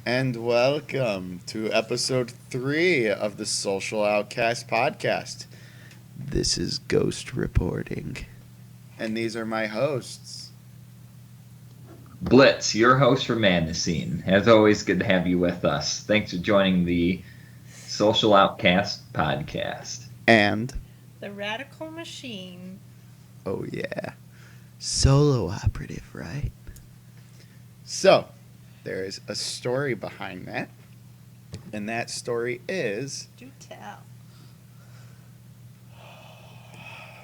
And welcome to episode 3 of the Social Outcast podcast. This is ghost reporting. And these are my hosts. Blitz, your host for Man the Scene. As always, good to have you with us. Thanks for joining the Social Outcast podcast. And, The Radical Machine. Oh, yeah. Solo operative, right? so, there is a story behind that. And that story is Do tell.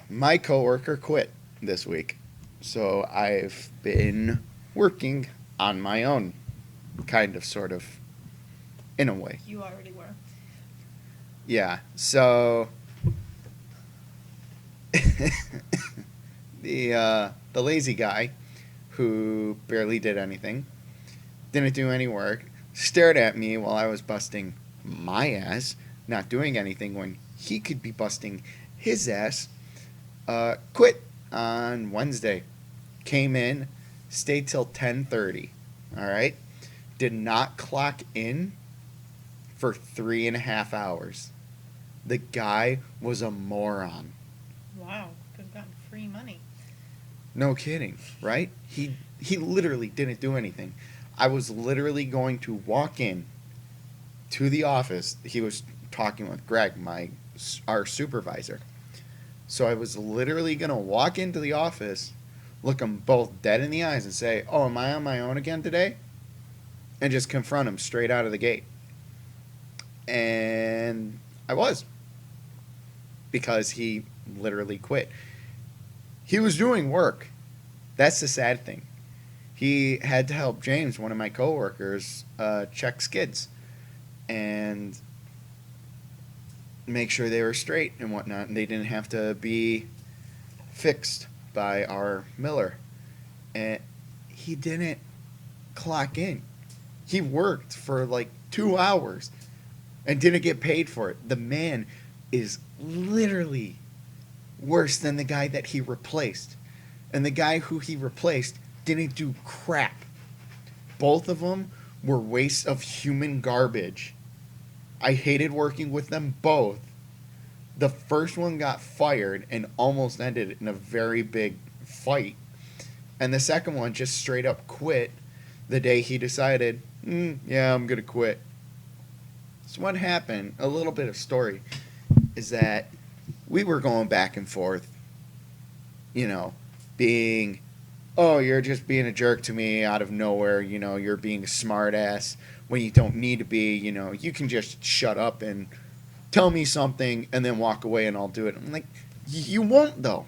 my coworker quit this week. So, I've been working on my own, kind of, sort of, in a way. You already were. Yeah, so the lazy guy who barely did anything, didn't do any work, stared at me while I was busting my ass, not doing anything when he could be busting his ass, quit on Wednesday. Came in, stayed till 10:30. All right, did not clock in for 3.5 hours. The guy was a moron. Wow. Could have gotten free money. No kidding, right? He literally didn't do anything. I was literally going to walk in to the office. He was talking with Greg, our supervisor. So I was literally going to walk into the office, look them both dead in the eyes and say, "Oh, am I on my own again today?" And just confront him straight out of the gate. And I was, because he literally quit. He was doing work. That's the sad thing. He had to help James, one of my coworkers, check skids and make sure they were straight and whatnot, and they didn't have to be fixed by our miller. And he didn't clock in. He worked for like 2 hours and didn't get paid for it. The man is literally worse than the guy that he replaced. And the guy who he replaced didn't do crap. Both of them were wastes of human garbage. I hated working with them both. The first one got fired and almost ended in a very big fight. And the second one just straight up quit the day he decided, yeah, I'm going to quit. So what happened, a little bit of story, is that we were going back and forth, being, "Oh, you're just being a jerk to me out of nowhere, you're being a smart ass when you don't need to be, you can just shut up and tell me something and then walk away and I'll do it." I'm like, "You won't though.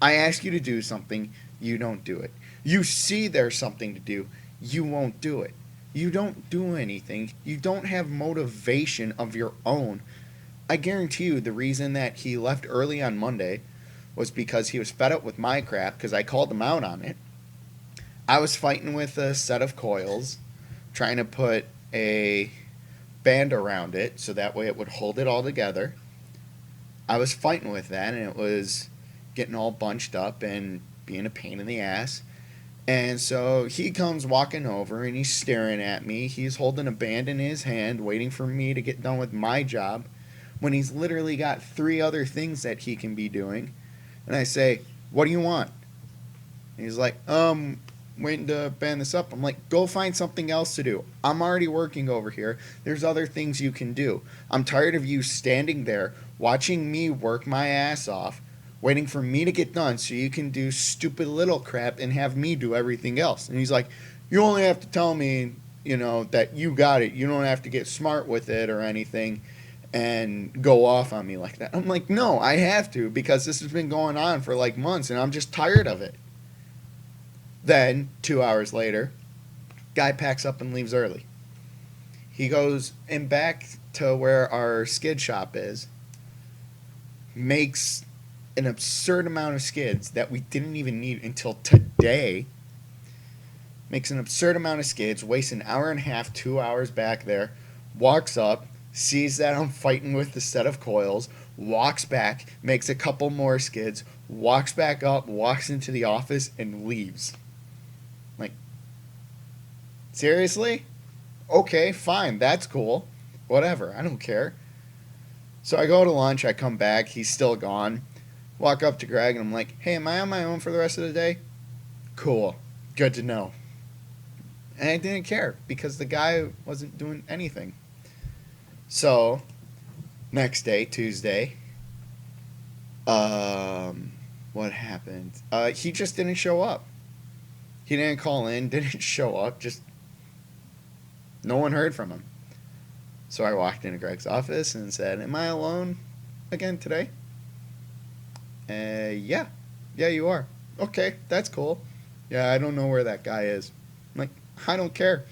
I ask you to do something, you don't do it. You see there's something to do, you won't do it. You don't do anything. You don't have motivation of your own." I guarantee you the reason that he left early on Monday was because he was fed up with my crap because I called him out on it. I was fighting with a set of coils, trying to put a band around it so that way it would hold it all together. I was fighting with that and it was getting all bunched up and being a pain in the ass. And so he comes walking over and he's staring at me. He's holding a band in his hand, waiting for me to get done with my job when he's literally got 3 other things that he can be doing. And I say, "What do you want?" And he's like, waiting to band this up. I'm like, "Go find something else to do. I'm already working over here. There's other things you can do. I'm tired of you standing there watching me work my ass off, waiting for me to get done so you can do stupid little crap and have me do everything else." And he's like, "You only have to tell me, that you got it. You don't have to get smart with it or anything and go off on me like that." I'm like, "No, I have to because this has been going on for like months and I'm just tired of it." Then, 2 hours later, guy packs up and leaves early. He goes in back to where our skid shop is, makes an absurd amount of skids that we didn't even need until today. Makes an absurd amount of skids, wastes an hour and a half, 2 hours back there, walks up, sees that I'm fighting with the set of coils, walks back, makes a couple more skids, walks back up, walks into the office, and leaves. Like, Seriously? Okay, fine. That's cool. Whatever. I don't care. So I go to lunch. I come back. He's still gone. Walk up to Greg and I'm like, hey, am I on my own for the rest of the day? Cool. Good to know. And I didn't care because the guy wasn't doing anything. So, next day, Tuesday, what happened? He just didn't show up. He didn't call in, didn't show up, just no one heard from him. So I walked into Greg's office and said, am I alone again today? Yeah. Yeah, you are. Okay, that's cool. Yeah, I don't know where that guy is. I'm like, I don't care.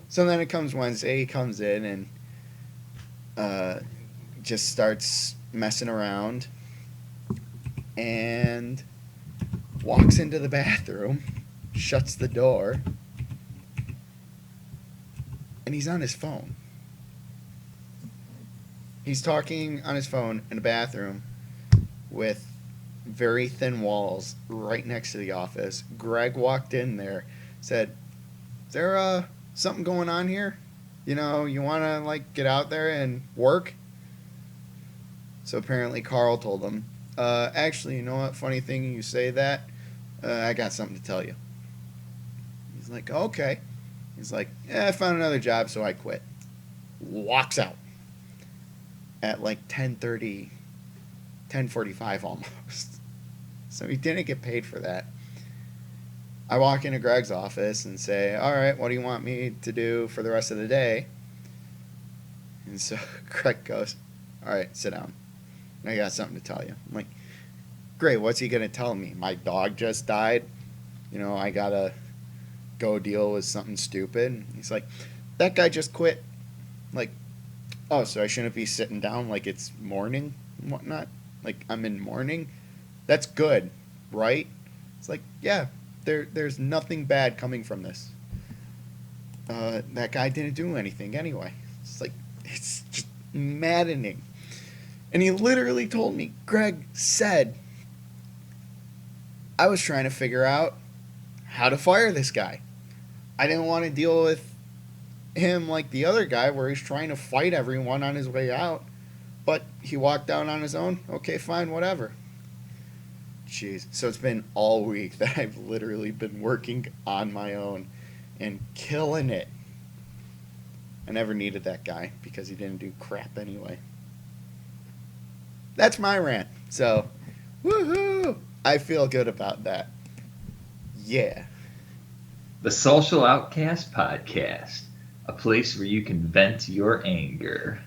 So then it comes Wednesday, he comes in and just starts messing around and walks into the bathroom, shuts the door, and he's on his phone. He's talking on his phone in a bathroom with very thin walls right next to the office. Greg walked in there, said, is there something going on here? You know, you want to like get out there and work? So apparently Carl told him, actually, you know what? Funny thing you say that. I got something to tell you. He's like, okay. He's like, yeah, I found another job, so I quit. Walks out at like 10:30, 10:45 almost. So he didn't get paid for that. I walk into Greg's office and say, all right, what do you want me to do for the rest of the day? And so Greg goes, all right, sit down. I got something to tell you. I'm like, great, what's he going to tell me? My dog just died. You know, I got to go deal with something stupid. He's like, that guy just quit. I'm like, oh, so I shouldn't be sitting down like it's morning and whatnot? Like I'm in mourning? That's good, right? It's like, yeah, there's nothing bad coming from this. That guy didn't do anything anyway. It's like, it's just maddening. And he literally told me, Greg said, I was trying to figure out how to fire this guy. I didn't want to deal with him like the other guy where he's trying to fight everyone on his way out. But he walked out on his own. Okay, fine, whatever. Jeez. So it's been all week that I've literally been working on my own and killing it. I never needed that guy because he didn't do crap anyway. That's my rant. So, woohoo! I feel good about that. Yeah. The Social Outcast Podcast, a place where you can vent your anger.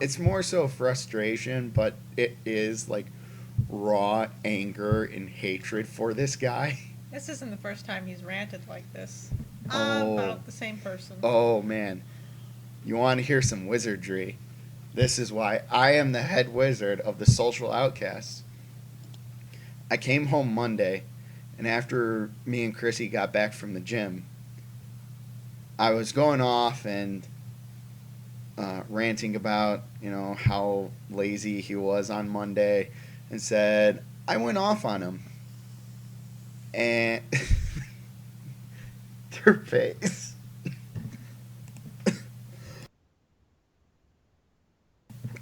It's more so frustration, but it is like raw anger and hatred for this guy. This isn't the first time he's ranted like this. Oh. About the same person. Oh man. You want to hear some wizardry? This is why I am the head wizard of the Social Outcasts. I came home Monday, and after me and Chrissy got back from the gym, I was going off and ranting about, you know, how lazy he was on Monday, and said, I went off on him. And their face.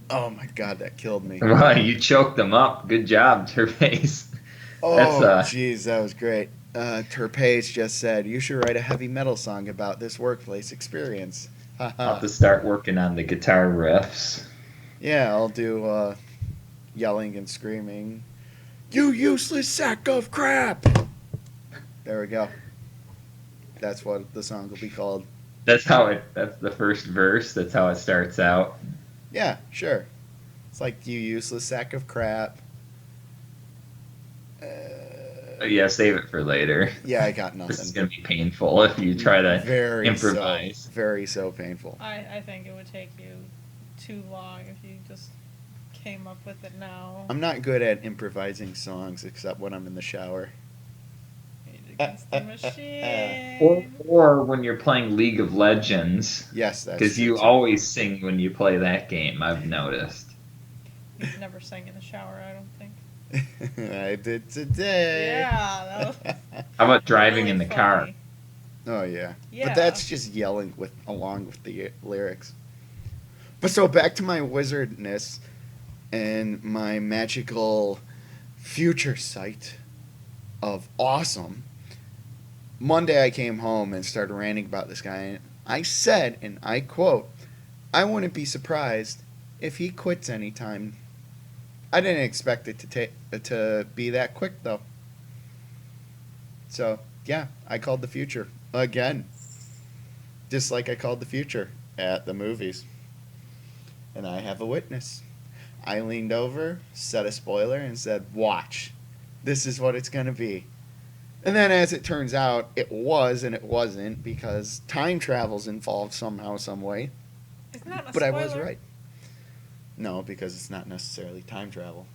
Oh my god, that killed me. Wow, you choked them up. Good job, Terpace. Oh, jeez, that was great. Terpace just said, you should write a heavy metal song about this workplace experience. I'll have to start working on the guitar riffs. Yeah, I'll do yelling and screaming. You useless sack of crap! There we go. That's what the song will be called. That's the first verse. That's how it starts out. Yeah, sure. It's like, you useless sack of crap. Yeah, save it for later. Yeah, I got nothing. This is going to be painful if you try to improvise. So, very so painful. I think it would take you too long if you just came up with it now. I'm not good at improvising songs except when I'm in the shower. Against the machine. Or when you're playing League of Legends. Yes, that's because you always sing when you play that game, I've noticed. You've never sang in the shower, I don't think. I did today. Yeah, that was... How about driving Really in the car? funny. Oh yeah. Yeah. But that's just yelling with along with the lyrics. But so back to my wizardness and my magical future sight of awesome. Monday I came home and started ranting about this guy. And I said, and I quote, I wouldn't be surprised if he quits anytime. I didn't expect it to be that quick though. So yeah, I called the future again, just like I called the future at the movies. And I have a witness. I leaned over, set a spoiler, and said, "Watch. This is what it's gonna be." And then, as it turns out, it was and it wasn't because time travel's involved somehow, some way. It's not a But I spoiler. was right. No, because it's not necessarily time travel.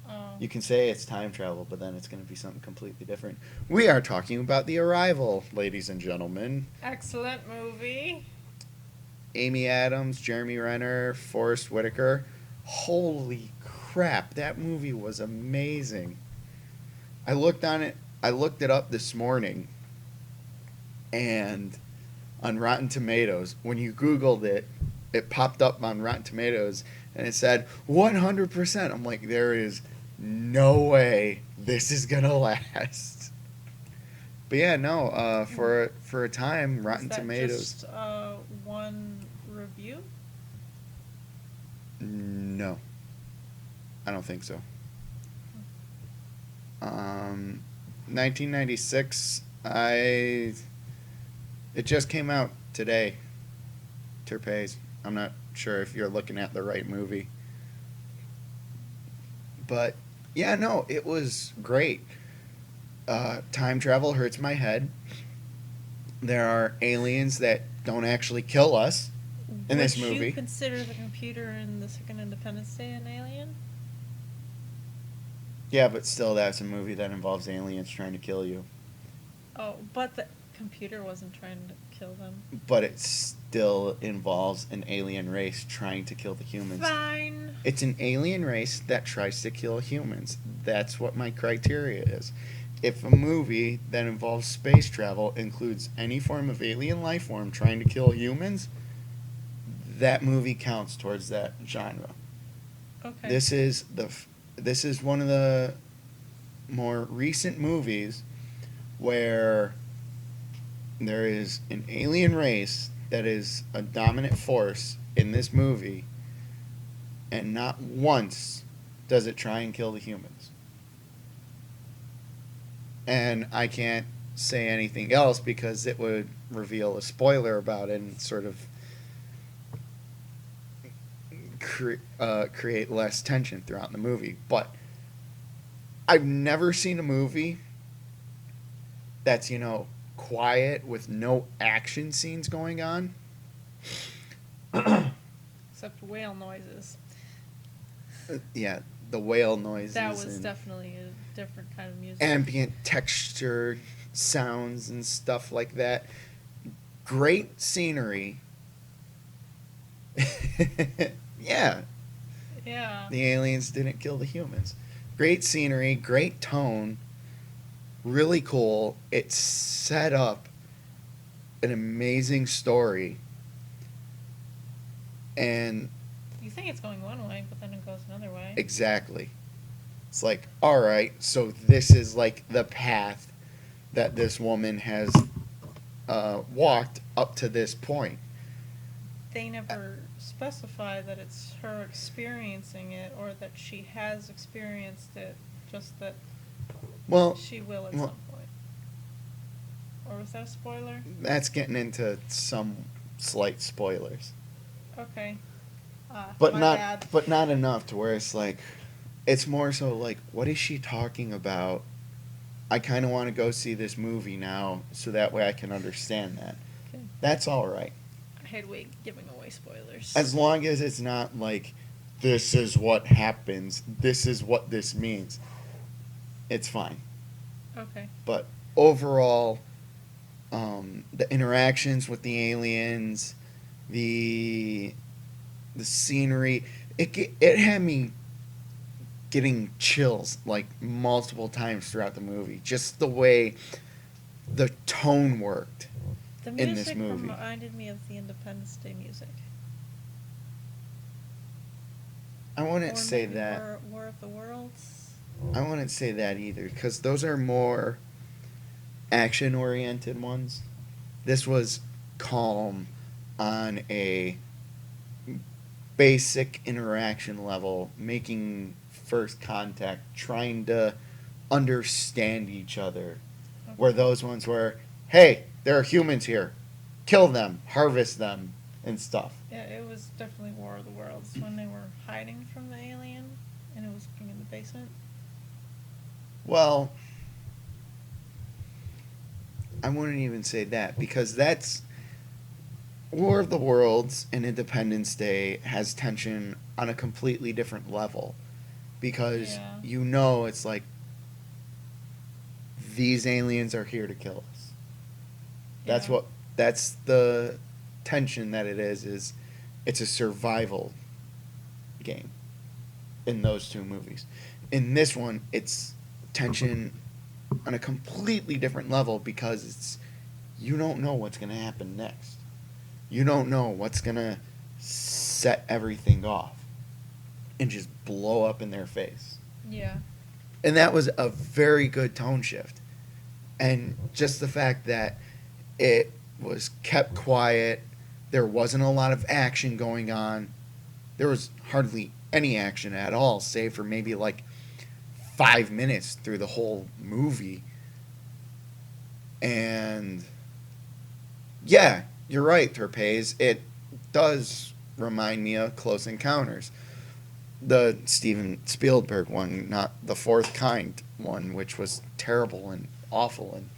Oh. You can say it's time travel, but then it's going to be something completely different. We are talking about The Arrival, ladies and gentlemen. Excellent movie. Amy Adams, Jeremy Renner, Forrest Whitaker. Holy crap, that movie was amazing. I looked it up this morning, and on Rotten Tomatoes, when you Googled it, it popped up on Rotten Tomatoes, and it said 100%. I'm like, there is no way this is gonna last. But yeah, no. For a time, Rotten Is that Tomatoes. just one review? No, I don't think so. 1996. It just came out today. Terpes. I'm not sure if you're looking at the right movie. But yeah, no, it was great. Time travel hurts my head. There are aliens that don't actually kill us in this Would movie. you consider the computer in the Second Independence Day an alien? Yeah, but still, that's a movie that involves aliens trying to kill you. Oh, but the computer wasn't trying to kill them. But it still involves an alien race trying to kill the humans. Fine. It's an alien race that tries to kill humans. That's what my criteria is. If a movie that involves space travel includes any form of alien life form trying to kill humans, that movie counts towards that genre. Okay. This is one of the more recent movies where there is an alien race that is a dominant force in this movie, and not once does it try and kill the humans. And I can't say anything else because it would reveal a spoiler about it and sort of create less tension throughout the movie. But I've never seen a movie that's, quiet with no action scenes going on. Except whale noises. Yeah, the whale noises. That was and definitely a different kind of music. ambient texture sounds and stuff like that. Great scenery. Yeah, Yeah. the aliens didn't kill the humans. Great scenery, great tone, really cool. It set up an amazing story. And You think it's going one way, but then it goes another way. exactly. It's like, all right, so this is like the path that this woman has walked up to this point. They never specify that it's her experiencing it or that she has experienced it, just that Well, she will at well- some point. Or was that a spoiler? that's getting into some slight spoilers, Okay. but My not bad. but not enough to where it's like, it's more so like, what is she talking about? I kind of want to go see this movie now, so that way I can understand that. Okay. That's all right, I hate giving away spoilers. as long as it's not like, this is what happens, this is what this means. It's fine. Okay. But overall, the interactions with the aliens, the scenery, it had me getting chills like multiple times throughout the movie. Just the way the tone worked The in this music movie. reminded me of the Independence Day music. I wouldn't Or say maybe that. War of the Worlds. I wouldn't say that either, because those are more action-oriented ones. This was calm on a basic interaction level, making first contact, trying to understand each other. Where Okay. those ones were, hey, there are humans here, kill them, harvest them, and stuff. Yeah, it was definitely War of the Worlds when they were hiding from the alien and it was in the basement. Well, I wouldn't even say that, because that's War of the Worlds and Independence Day has tension on a completely different level, because Yeah. you know it's like these aliens are here to kill us. That's Yeah. what that's the tension that it is it's a survival game in those two movies. In this one, it's tension on a completely different level, because it's you don't know what's going to happen next. You don't know what's going to set everything off and just blow up in their face. Yeah. And that was a very good tone shift. And just the fact that it was kept quiet, there wasn't a lot of action going on. There was hardly any action at all, save for maybe like 5 minutes through the whole movie. And yeah, you're right, Terpes. It does remind me of Close Encounters, the Steven Spielberg one, not the Fourth Kind one, which was terrible and awful. And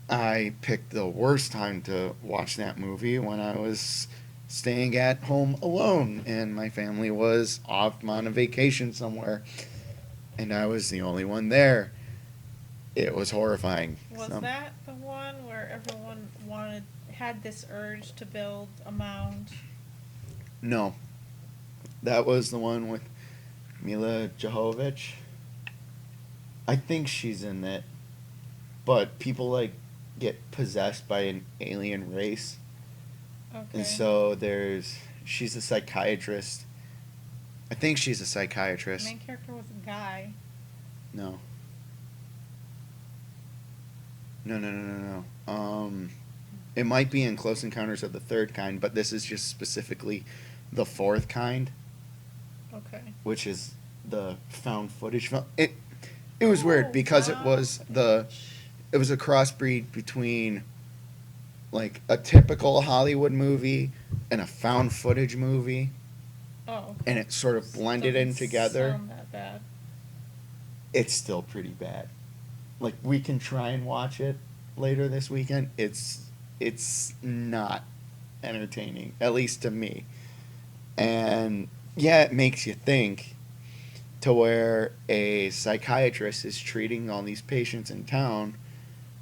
I picked the worst time to watch that movie when I was staying at home alone and my family was off on a vacation somewhere and I was the only one there. It was horrifying. Was So- that the one where everyone had this urge to build a mound? No. That was the one with Mila Jovovich. I think she's in it. But people like get possessed by an alien race. Okay. And so she's a psychiatrist. I think she's a the psychiatrist. main character was a guy. No. No. It might be in Close Encounters of the Third Kind, but this is just specifically the Fourth Kind, Okay. which is the found footage film. It was Oh, weird because it wow. was it was a crossbreed between like a typical Hollywood movie and a found footage movie, Oh, okay. and it sort of blended in Doesn't together. sound that bad. It's still pretty bad. Like, we can try and watch it later this weekend. It's not entertaining, at least to me. And yeah, it makes you think, to where a psychiatrist is treating all these patients in town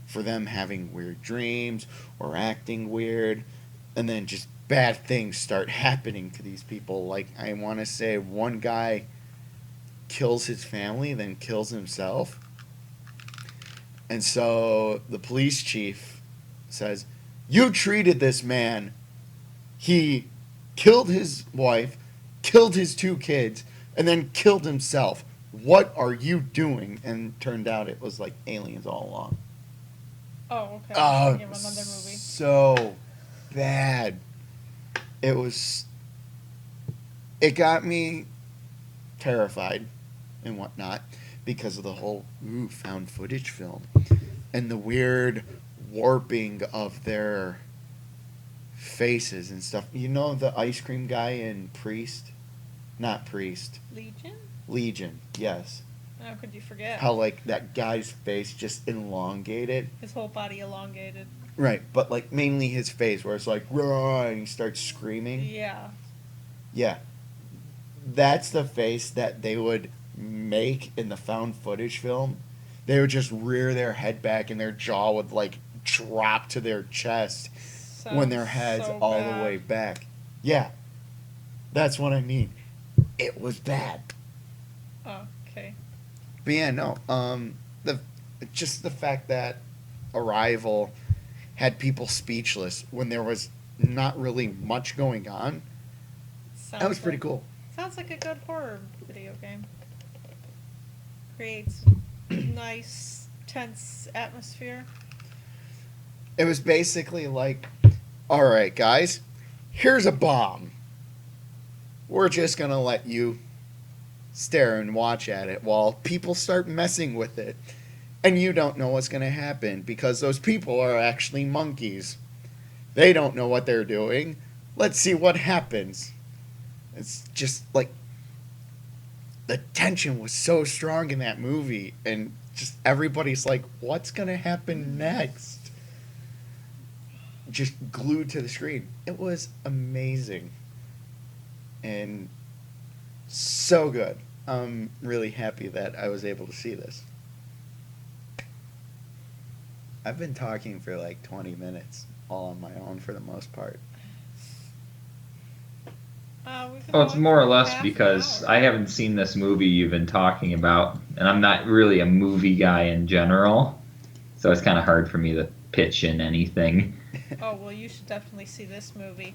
for them having weird dreams or acting weird, and then just bad things start happening to these people. Like, I want to say one guy kills his family, then kills himself. And so the police chief says, "You treated this man. He killed his wife, killed his 2 kids, and then killed himself. What are you doing?" And turned out it was like aliens all along. Oh, okay. Oh, I'm thinking of another movie. so bad. It got me terrified and whatnot because of the whole found footage film and the weird warping of their faces and stuff. You know the ice cream guy in Priest? Not Priest. Legion? Legion, yes. How could you forget? How like that guy's face just elongated. His whole body elongated. Right, but like mainly his face where it's like, "Rah," and he starts screaming. Yeah. Yeah. That's the face that they would make in the found footage film. They would just rear their head back and their jaw would like drop to their chest when their Sounds head's so all bad. the way back. Yeah. That's what I mean. It was bad. Oh, okay. But yeah, no. The just the fact that Arrival had people speechless when there was not really much going on. That was Sounds pretty like cool. sounds like a good horror video game. Creates nice, tense atmosphere. It was basically like, all right, guys, here's a bomb. We're just gonna let you stare and watch at it while people start messing with it. And you don't know what's gonna happen because those people are actually monkeys. They don't know what they're doing. Let's see what happens. It's just like the tension was so strong in that movie, and just everybody's like, what's gonna happen next? Just glued to the screen. It was amazing. And so good. I'm really happy that I was able to see this. I've been talking for like 20 minutes, all on my own for the most part. We've been Well, it's going more or for less half an because hour. I haven't seen this movie you've been talking about, and I'm not really a movie guy in general, so it's kind of hard for me to pitch in anything. Oh well, you should definitely see this movie.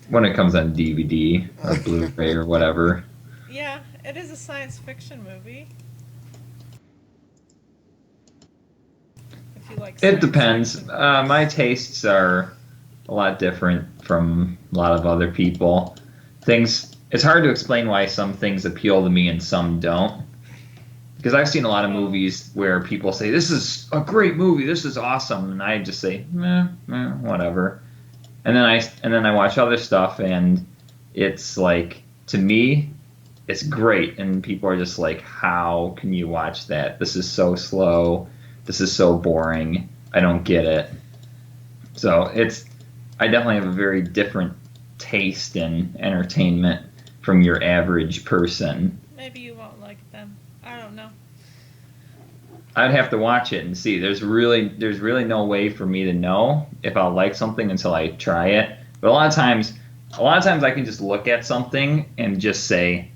When it comes on DVD or Blu-ray or whatever. Yeah, it is a science fiction movie. If you like It science depends. fiction. My tastes are a lot different from a lot of other people. It's hard to explain why some things appeal to me and some don't. Because I've seen a lot of Well, movies where people say, "This is a great movie, this is awesome," and I just say, "Meh, meh, whatever." And then I watch other stuff, and it's like, to me, it's great, and people are just like, "How can you watch that? This is so slow. This is so boring. I don't get it." So I definitely have a very different taste in entertainment from your average person. maybe you won't like it then. I don't know. I'd have to watch it and see. There's really no way for me to know if I'll like something until I try it. But a lot of times I can just look at something and just say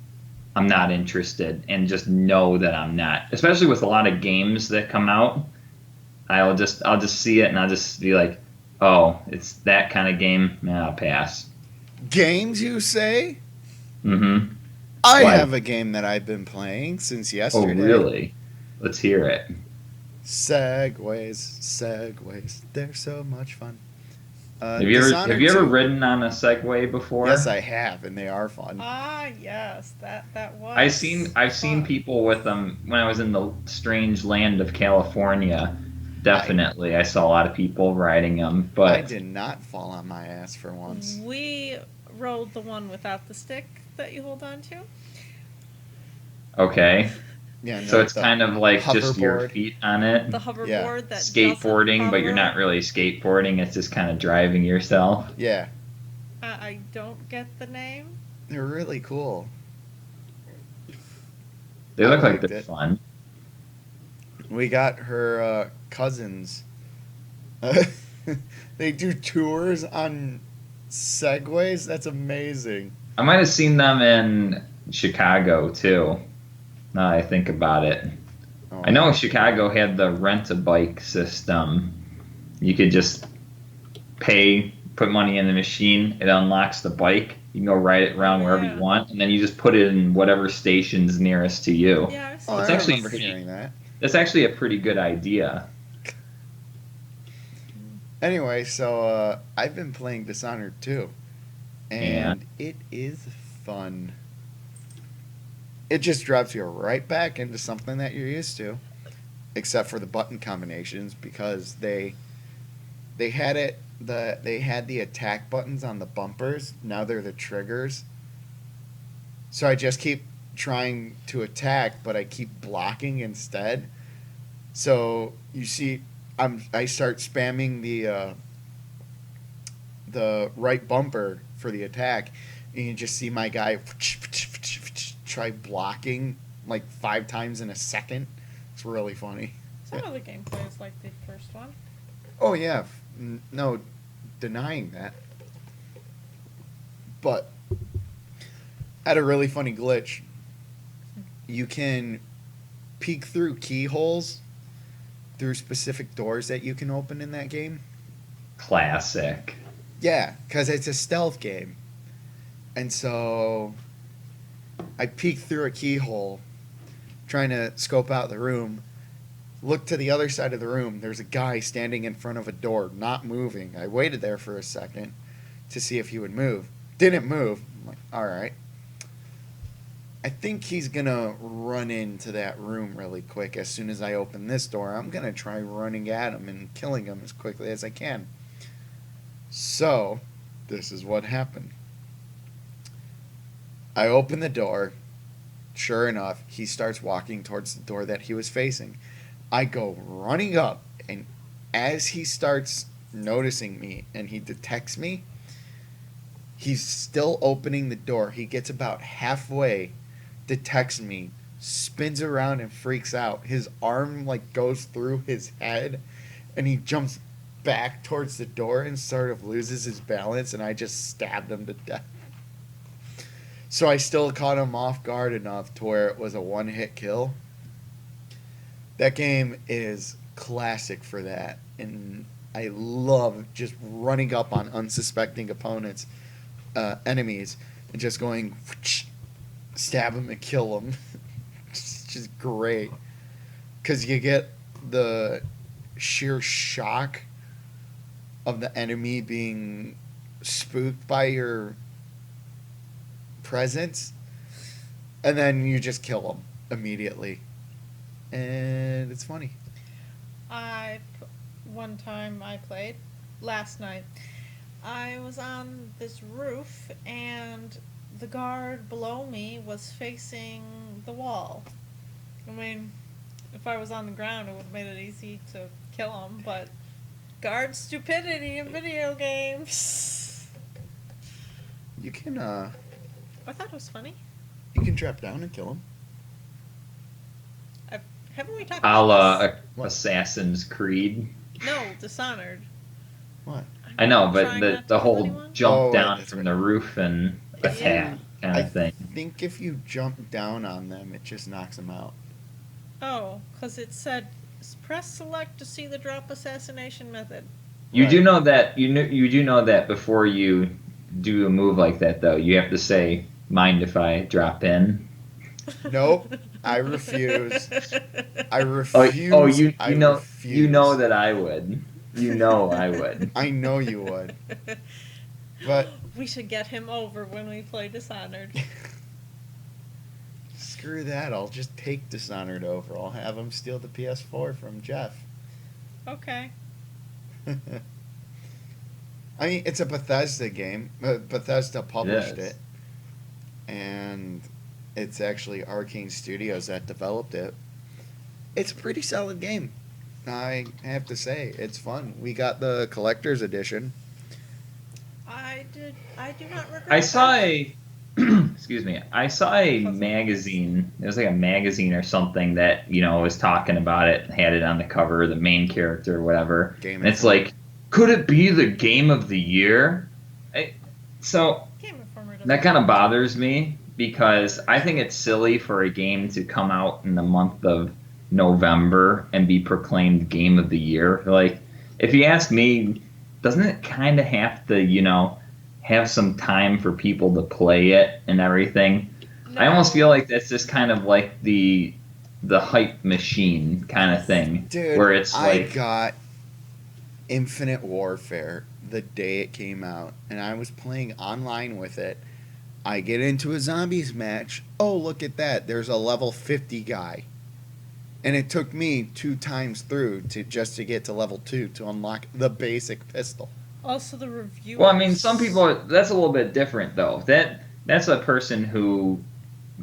I'm not interested and just know that I'm not. Especially with a lot of games that come out, I'll just see it and I'll just be like, "Oh, it's that kind of game. Nah, I'll pass." Games, you say? Mhm. I Like, have a game that I've been playing since "Oh, yesterday. really? Let's hear it." Segways, they're so much fun. Have you ever Dishonored 2. ridden on a Segway Yes, before? I have, and they are fun. Ah, yes, that I've was seen I've seen fun. people with them when I was in the strange land of California. I Definitely, I saw a lot of people riding them. I But did not fall on my ass for once. We rode the one without the stick that you hold on to. okay, Yeah, so no, it's the kind of like just your hoverboard. feet on it, The Yeah, hoverboard that doesn't skateboarding, but you're hover. not really skateboarding. It's just kind of driving yourself. yeah, I don't get the name. they're really cool. They I look like liked they're it. fun. We got her cousins. They do tours on segways. That's amazing. I might have seen them in Chicago too. Now that I think about it. Oh, I know Chicago had the rent a bike system. You could just pay, put money in the machine, it unlocks the bike. You can go ride it around wherever you Yeah. want, and then you just put it in whatever station's nearest to you. Yeah, I've Oh, seen I It's those. actually remember pretty. hearing that. That's actually a pretty good idea. Anyway, so I've been playing Dishonored 2, and it is fun. It just drops you right back into something that you're used to, except for the button combinations because they had they had the attack buttons on the bumpers. Now they're the triggers. So I just keep trying to attack, but I keep blocking instead. So you see, I start spamming the right bumper for the attack, and you just see my guy try blocking like 5 times in a second. It's really funny. Some of the gameplay is like the first one. Oh yeah, no denying that. But had a really funny glitch. You can peek through keyholes through specific doors that you can open in that game. Classic. Yeah, because it's a stealth game. And so I peeked through a keyhole trying to scope out the room. Look to the other side of the room. There's a guy standing in front of a door, not moving. I waited there for a second to see if he would move. Didn't move. I'm like, all right. I think he's going to run into that room really quick. As soon as I open this door, I'm going to try running at him and killing him as quickly as I can. So, this is what happened. I open the door. Sure enough, he starts walking towards the door that he was facing. I go running up, and as he starts noticing me and he detects me, he's still opening the door. He gets about halfway, detects me, spins around and freaks out. His arm like goes through his head, and he jumps back towards the door and sort of loses his balance, and I just stabbed him to death. So I still caught him off guard enough to where it was a one-hit kill. That game is classic for that, and I love just running up on unsuspecting opponents, enemies, and just going stab them and kill them. It's just great because you get the sheer shock of the enemy being spooked by your presence, and then you just kill them immediately. And it's funny. One time I played, last night, I was on this roof and the guard below me was facing the wall. I mean, if I was on the ground, it would have made it easy to kill him, but guard stupidity in video games. You can I thought it was funny. you can drop down and kill him. Haven't we talked A about la What? Assassin's Creed. this? No, Dishonored. What? I know, but Trying the, not to the kill whole anyone? jump Oh, right, down that's from right. the roof and attack kind I of thing. think if you jump down on them, it just knocks them out. Oh, because it said press select to see the drop assassination method. You Right. do know that you do know that before you do a move like that, though, you have to say, "Mind if I drop in?" Nope, I refuse. I Oh, refuse. oh, you I know refuse. you know that I would. You know I would. I know you would. But We should get him over when we play Dishonored. screw that. I'll just take Dishonored over. I'll have him steal the PS4 from Jeff. Okay. I mean, it's a Bethesda game. Bethesda published Yes. it. And it's actually Arcane Studios that developed it. It's a pretty solid game. I have to say, it's fun. We got the collector's edition. I do not regret I saw that. a excuse me. I saw a magazine. It was like a magazine or something that was talking about it. Had it on the cover, the main character or whatever. Game And it's Informer. like, could it be the game of the year? So Game Informer doesn't that kind of bothers me because I think it's silly for a game to come out in the month of November and be proclaimed game of the year. Like, if you ask me, doesn't it kind of have to, have some time for people to play it and everything? I almost feel like that's just kind of like the hype machine kind of thing, Dude, where it's I like, got Infinite Warfare the day it came out, and I was playing online with it. I get into a zombies match. Oh, look at that. There's a level 50 guy. And it took me 2 times through to get to level 2 to unlock the basic pistol. Also, the reviewers. well, I mean, some people, that's a little bit different though. That's a person who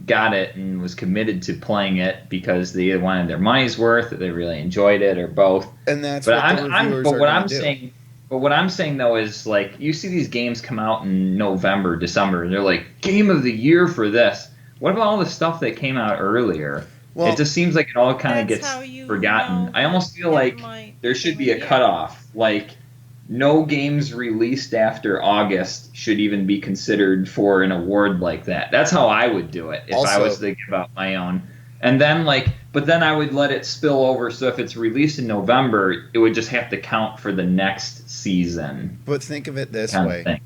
got it and was committed to playing it because they either wanted their money's worth or they really enjoyed it or both. And that's But what the reviewers are going to do. what I'm saying though is, like, you see these games come out in November, December, and they're like game of the year for this. What about all the stuff that came out earlier? Well, It just seems like it all kind of That's gets how you forgotten. know I almost feel it like might there should be be a cutoff. Like, no games released after August should even be considered for an award like that. That's how I would do it if I was Also, thinking about my own. And then but then I would let it spill over. So if it's released in November, it would just have to count for the next season, but think of it this kind of way: thing.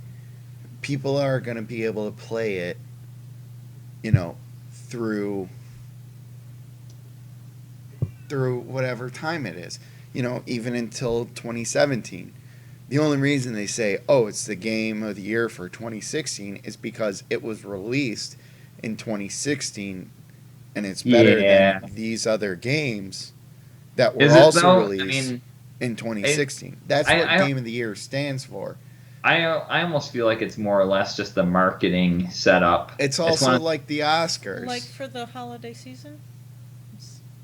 people are going to be able to play it, you know, through whatever time it is, even until 2017. The only reason they say, oh, it's the game of the year for 2016 is because it was released in 2016 and it's better Yeah. than these other games that were Is it also though? I released mean, in I 2016. That's what I game of the year stands for. I almost feel like it's more or less just the marketing setup. It's It's one also of like the Oscars. Like for the holiday season?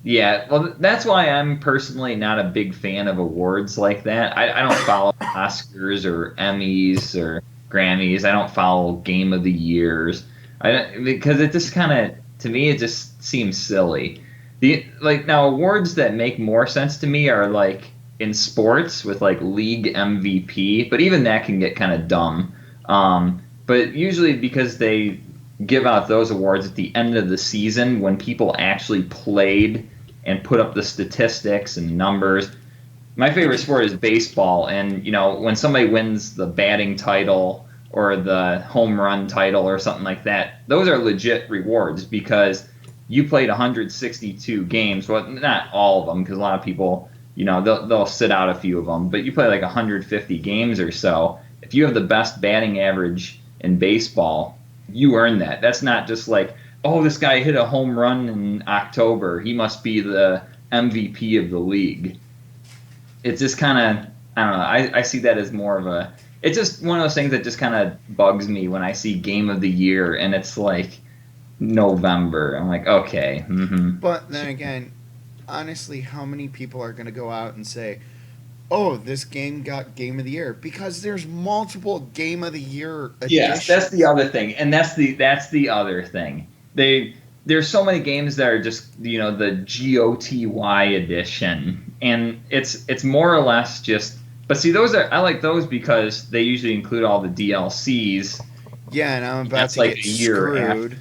Yeah, well, that's why I'm personally not a big fan of awards like that. I don't follow Oscars or Emmys or Grammys. I don't follow Game of the Years. I don't, because it just kind of, to me, it just seems silly. Now awards that make more sense to me are like in sports with like league MVP, but even that can get kind of dumb. But usually because they give out those awards at the end of the season when people actually played and put up the statistics and numbers. My favorite sport is baseball, and when somebody wins the batting title or the home run title or something like that, those are legit rewards because you played 162 games. Well, not all of them, because a lot of people, they'll sit out a few of them, but you play like 150 games or so. If you have the best batting average in baseball, you earn that. That's not just like, oh, this guy hit a home run in October, he must be the MVP of the league. It's just kind of, I don't know. I see that as more of a. It's just one of those things that just kind of bugs me when I see Game of the Year and it's like November. I'm like, okay, But then again, honestly, how many people are going to go out and say, oh, this game got Game of the Year? Because there's multiple Game of the Year Yes, that's the editions. other thing, and that's the other thing. There's so many games that are just the GOTY edition, and it's more or less just. But see, I like those because they usually include all the DLCs. Yeah, and I'm about That's to like get a year after. screwed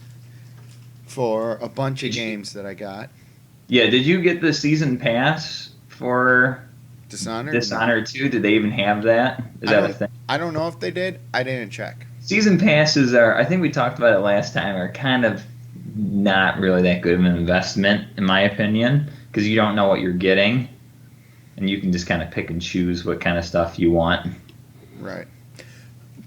for a bunch of Did you, games that I got. yeah, did you get the season pass for Dishonored? No. Dishonored 2? Did they even have that? Is I that a don't thing? I don't know if they did. I didn't check. Season passes are, I think we talked about it last time, are kind of not really that good of an investment, in my opinion, because you don't know what you're getting, and you can just kind of pick and choose what kind of stuff you want. Right.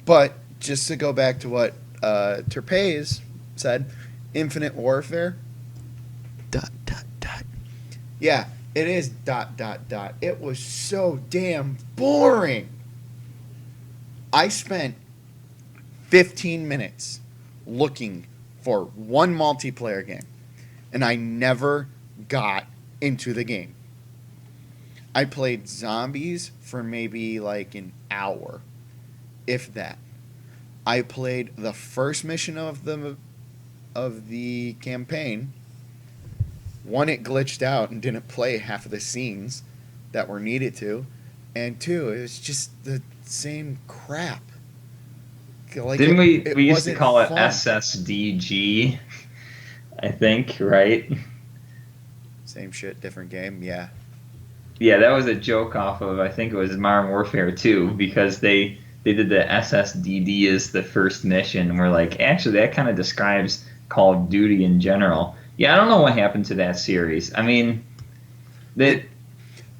But just to go back to what Terpez said, Infinite Warfare. Dot, dot, dot. Yeah, it is ... It was so damn boring. I spent 15 minutes looking for one multiplayer game, and I never got into the game. I played zombies for maybe like an hour, if that. I played the first mission of the campaign. One, it glitched out and didn't play half of the scenes that were needed to, and two, it was just the same crap. Like Didn't it we used to wasn't call it fun. SSDG, I think, right? Same shit, different game. Yeah. Yeah, that was a joke off of, I think it was Modern Warfare 2, because they did the SSDD as the first mission, and we're like, actually, that kind of describes Call of Duty in general. Yeah, I don't know what happened to that series. I mean, Th- they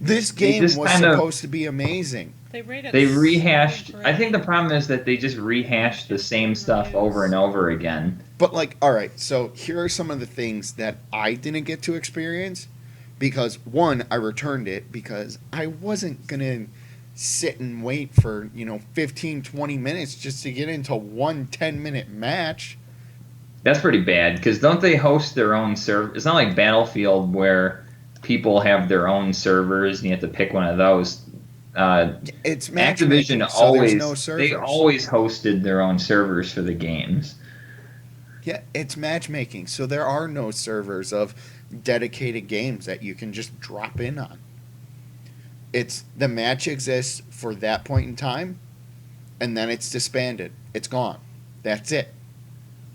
This they game just was kind of supposed to be amazing. They rated they so rehashed. I think the great. problem is that they just rehashed the same stuff over and Reviews. over again. But like, all right, so here are some of the things that I didn't get to experience because one, I returned it because I wasn't going to sit and wait for, 15, 20 minutes just to get into one 10-minute match. That's pretty bad because don't they host their own server? It's not like Battlefield where people have their own servers and you have to pick one of those. Uh, It's Activision matchmaking, so there's no they servers. always hosted their own servers for the games. Yeah, it's matchmaking, so there are no servers of dedicated games that you can just drop in on. It's the match exists for that point in time, and then it's disbanded. It's gone. That's it.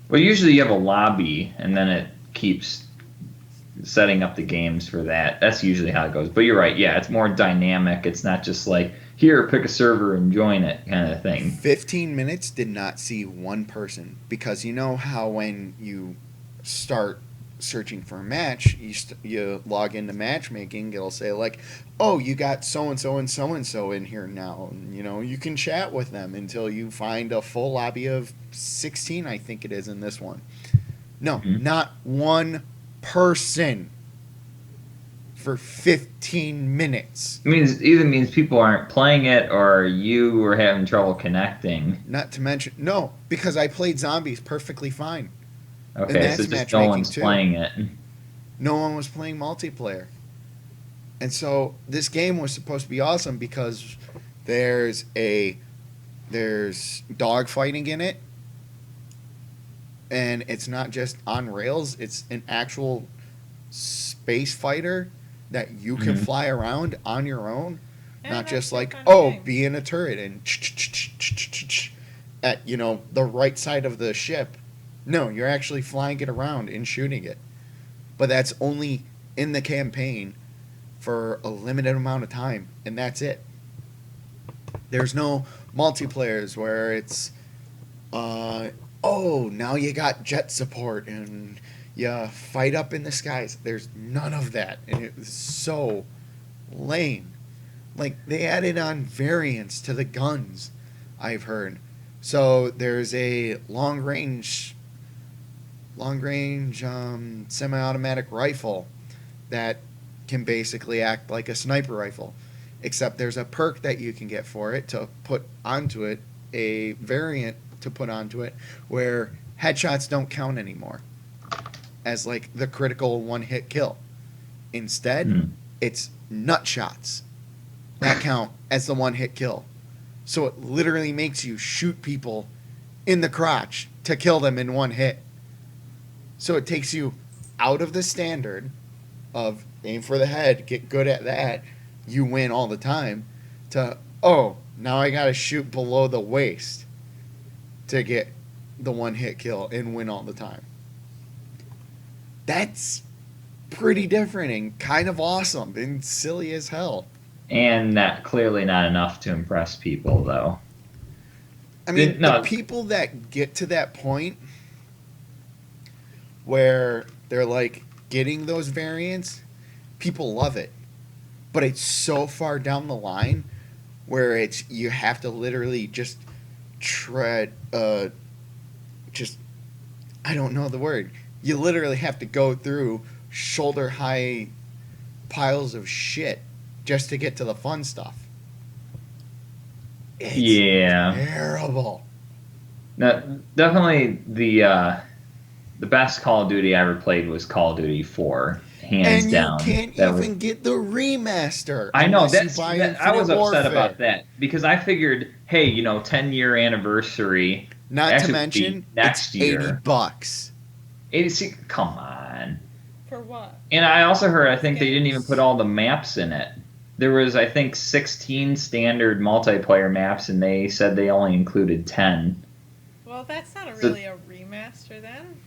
Well, usually you have a lobby, and then it keeps setting up the games for that. That's usually how it goes. But you're right. Yeah, it's more dynamic. It's not just like, here, pick a server and join it kind of thing. 15 minutes did not see one person, because you know how when you start searching for a match, you log into matchmaking, it'll say like, oh, you got so and so in here now, and you can chat with them until you find a full lobby of 16, I think it is in this one. No, not one person for 15 minutes. It either means people aren't playing it, or you were having trouble connecting. Not to mention, no, because I played zombies perfectly fine. Okay, that's so just no matchmaking one's too. playing it. No one was playing multiplayer. And so this game was supposed to be awesome because there's dogfighting in it, and it's not just on rails, it's an actual space fighter that you can fly around on your own, not just like, be in a turret and at the right side of the ship. No, you're actually flying it around and shooting it. But that's only in the campaign for a limited amount of time, and that's it. There's no multiplayers where it's, now you got jet support and you fight up in the skies. There's none of that, and it was so lame. Like, they added on variants to the guns, I've heard. So there's a long range semi-automatic rifle that can basically act like a sniper rifle, except there's a perk that you can get for it to put onto it, a variant to put onto it, where headshots don't count anymore as like the critical one-hit kill. Instead, it's nut shots that count as the one-hit kill. So it literally makes you shoot people in the crotch to kill them in one hit. So it takes you out of the standard of aim for the head, get good at that, you win all the time, to, now I gotta shoot below the waist to get the one hit kill and win all the time. That's pretty different and kind of awesome and silly as hell. And clearly not enough to impress people, though. I mean, the people that get to that point where they're like getting those variants, people love it. But it's so far down the line where you have to literally just tread, I don't know the word. You literally have to go through shoulder high piles of shit just to get to the fun stuff. It's terrible. Now, definitely the best Call of Duty I ever played was Call of Duty 4, hands down. And you can't even get the remaster. I know, I was upset about that, because I figured, hey, 10-year anniversary. Not to mention, next year. $80. 86, come on. For what? And I also heard, I think they didn't even put all the maps in it. There was, I think, 16 standard multiplayer maps, and they said they only included 10. Well, that's not really a remaster then.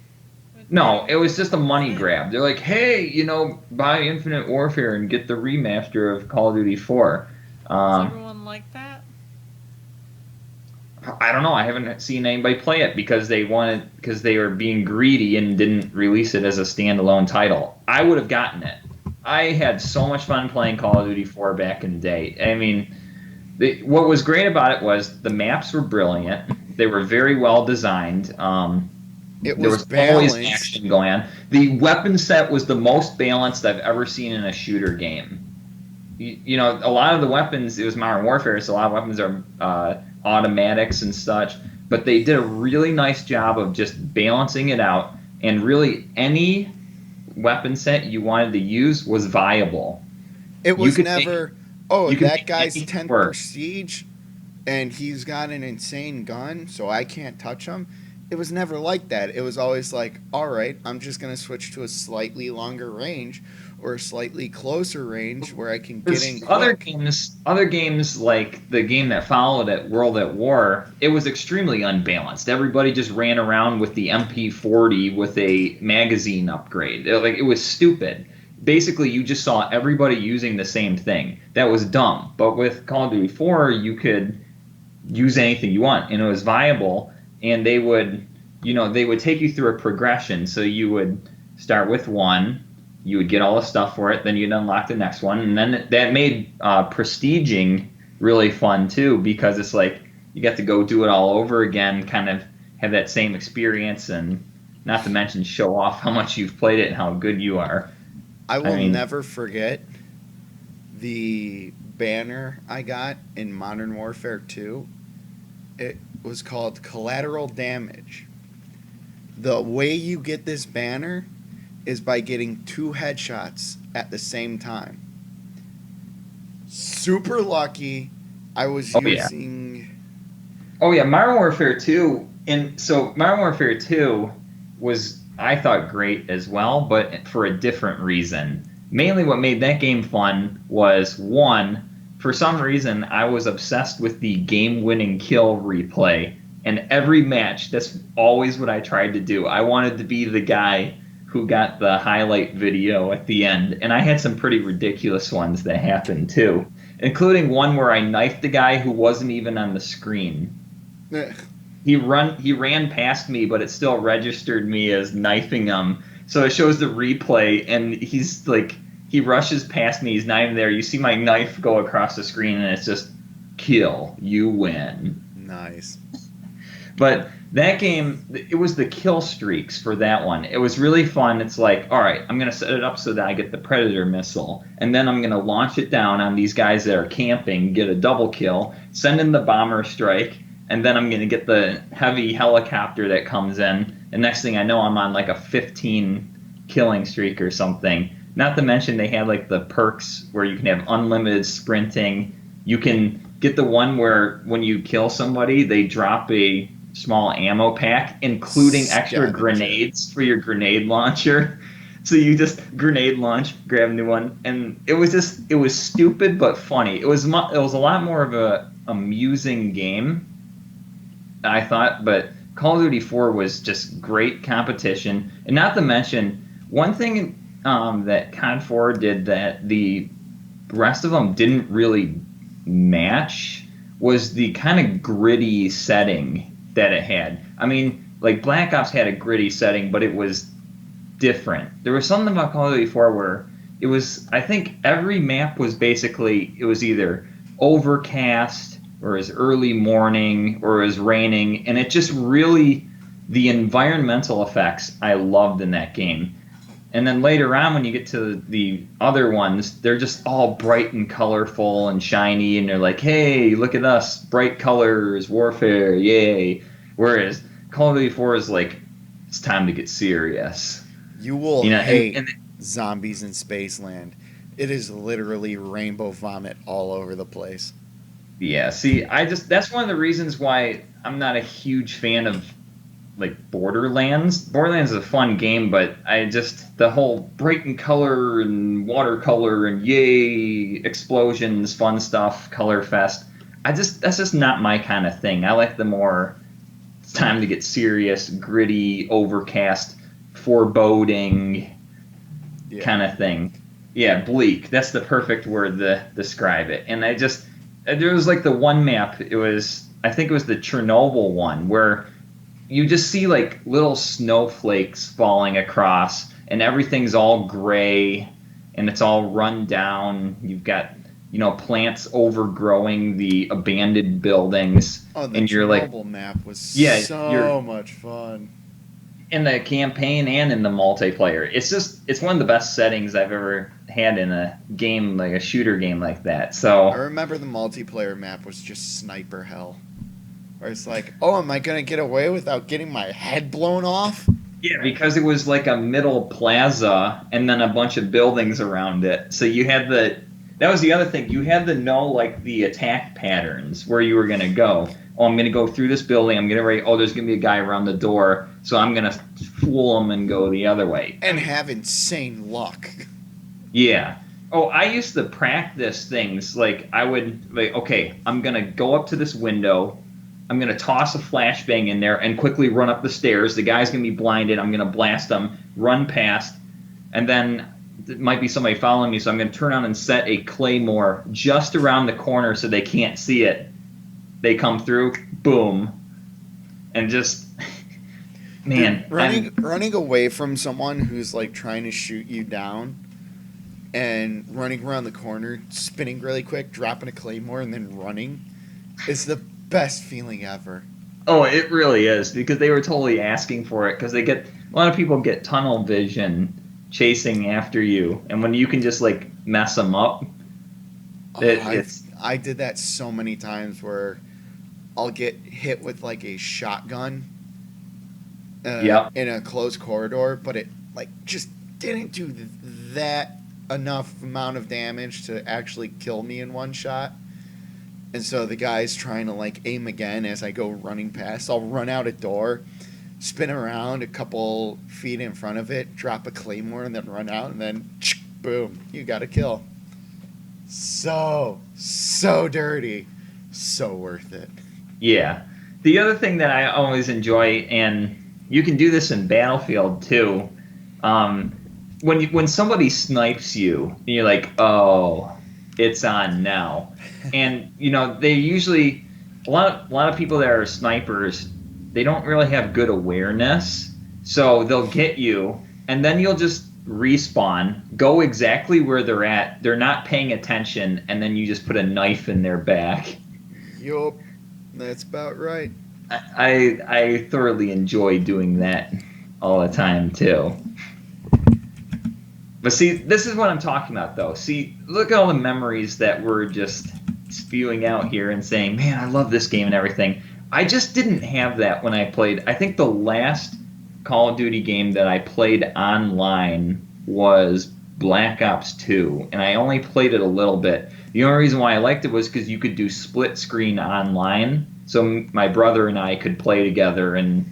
No, it was just a money grab. They're like, hey, buy Infinite Warfare and get the remaster of Call of Duty 4. Does everyone like that? I don't know. I haven't seen anybody play it because they were being greedy and didn't release it as a standalone title. I would have gotten it. I had so much fun playing Call of Duty 4 back in the day. I mean, what was great about it was the maps were brilliant. They were very well designed. There was always action going on. The weapon set was the most balanced I've ever seen in a shooter game. A lot of the weapons, it was Modern Warfare, so a lot of weapons are automatics and such, but they did a really nice job of just balancing it out, and really any weapon set you wanted to use was viable. It was never, that guy's 10th Prestige, and he's got an insane gun, so I can't touch him. It was never like that. It was always like, all right, I'm just going to switch to a slightly longer range, or a slightly closer range where I can get There's in other quick. games like the game that followed it, World at War. It was extremely unbalanced. Everybody just ran around with the MP40 with a magazine upgrade. It was stupid. Basically, you just saw everybody using the same thing. That was dumb. But with Call of Duty 4, you could use anything you want, and it was viable. And they would take you through a progression. So you would start with one, you would get all the stuff for it, then you'd unlock the next one, and then that made prestiging really fun too, because it's like you get to go do it all over again, kind of have that same experience, and not to mention show off how much you've played it and how good you are. I I will mean, never forget the banner I got in Modern Warfare 2. It was called Collateral Damage. The way you get this banner is by getting 2 headshots at the same time. Super lucky. I was oh yeah, using. oh yeah, Modern Warfare 2, and so Modern Warfare 2 was, I thought, great as well, but for a different reason. Mainly what made that game fun was, one, for some reason I was obsessed with the game-winning kill replay, and every match, that's always what I tried to do. I wanted to be the guy who got the highlight video at the end, and I had some pretty ridiculous ones that happened too, including one where I knifed a guy who wasn't even on the screen. He ran past me, but it still registered me as knifing him. So it shows the replay, and he rushes past me. He's not even there. You see my knife go across the screen, and it's just kill. You win. Nice. But that game, it was the kill streaks for that one. It was really fun. It's like, all right, I'm going to set it up so that I get the Predator missile, and then I'm going to launch it down on these guys that are camping, get a double kill, send in the bomber strike, and then I'm going to get the heavy helicopter that comes in, and next thing I know, I'm on like a 15 killing streak or something. Not to mention they had like the perks where you can have unlimited sprinting. You can get the one where when you kill somebody, they drop a small ammo pack, including extra Scavenger. grenades for your grenade launcher. So you just grenade launch, grab a new one, and it was stupid but funny. It was a lot more of a amusing game, I thought, but Call of Duty 4 was just great competition. And not to mention, one thing that COD 4 did that the rest of them didn't really match was the kind of gritty setting that it had. I mean, like Black Ops had a gritty setting, but it was different. There was something about Call of Duty 4 where it was, I think every map was basically, it was either overcast or it was early morning or it was raining, and it just really, the environmental effects I loved in that game. And then later on, when you get to the other ones, they're just all bright and colorful and shiny, and they're like, hey, look at us, bright colors, warfare, yay. Whereas Call of Duty 4 is like, it's time to get serious. You will You know, hate and zombies in Spaceland. It is literally rainbow vomit all over the place. yeah, see, that's one of the reasons why I'm not a huge fan of like Borderlands. Borderlands is a fun game, but the whole bright and color and watercolor and yay explosions, fun stuff, color fest. That's just not my kind of thing. I like the more, it's time to get serious, gritty, overcast, foreboding kind of thing. Yeah, bleak. That's the perfect word to describe it. And there was like the one map, I think it was the Chernobyl one, where you just see like little snowflakes falling across, and everything's all gray, and it's all run down. You've got, plants overgrowing the abandoned buildings. Oh, the and you're like, Chernobyl map was Yeah, so much fun. in the campaign and in the multiplayer. It's one of the best settings I've ever had in a game, like a shooter game like that. So I remember the multiplayer map was just sniper hell. Where it's like, oh, am I going to get away without getting my head blown off? yeah, because it was like a middle plaza and then a bunch of buildings around it. So you had that was the other thing. You had to know like the attack patterns where you were going to go. Oh, I'm going to go through this building. I'm going to there's going to be a guy around the door. So I'm going to fool him and go the other way. And have insane luck. Yeah. Oh, I used to practice things like I would like, okay, I'm gonna go up to this window, I'm gonna toss a flashbang in there and quickly run up the stairs. The guy's gonna be blinded. I'm gonna blast him, run past, and then it might be somebody following me, so I'm gonna turn on and set a claymore just around the corner so they can't see it. They come through, boom, and just Dude, man, running away from someone who's like trying to shoot you down and running around the corner, spinning really quick, dropping a claymore, and then running is the best feeling ever. oh, it really is because they were totally asking for it because they get a lot of people get tunnel vision chasing after you, and when you can just like mess them up, Oh, it's I did that so many times where I'll get hit with like a shotgun yep, in a closed corridor, but it like just didn't do that enough amount of damage to actually kill me in one shot. And so the guy's trying to like aim again as I go running past. I'll run out a door, spin around a couple feet in front of it, drop a claymore, and then run out, and then boom, you got a kill. So dirty, so worth it. yeah. The other thing that I always enjoy, and you can do this in Battlefield too, um, when somebody snipes you, you're like, oh, it's on now, and they usually a lot of people that are snipers, they don't really have good awareness, so they'll get you, and then you'll just respawn, go exactly where they're at, they're not paying attention, and then you just put a knife in their back. Yup, that's about right. I thoroughly enjoy doing that all the time too. But see, this is what I'm talking about, though. See, look at all the memories that we're just spewing out here and saying, man, I love this game and everything. I just didn't have that when I played. I think the last Call of Duty game that I played online was Black Ops 2, and I only played it a little bit. The only reason why I liked it was because you could do split screen online, so my brother and I could play together and,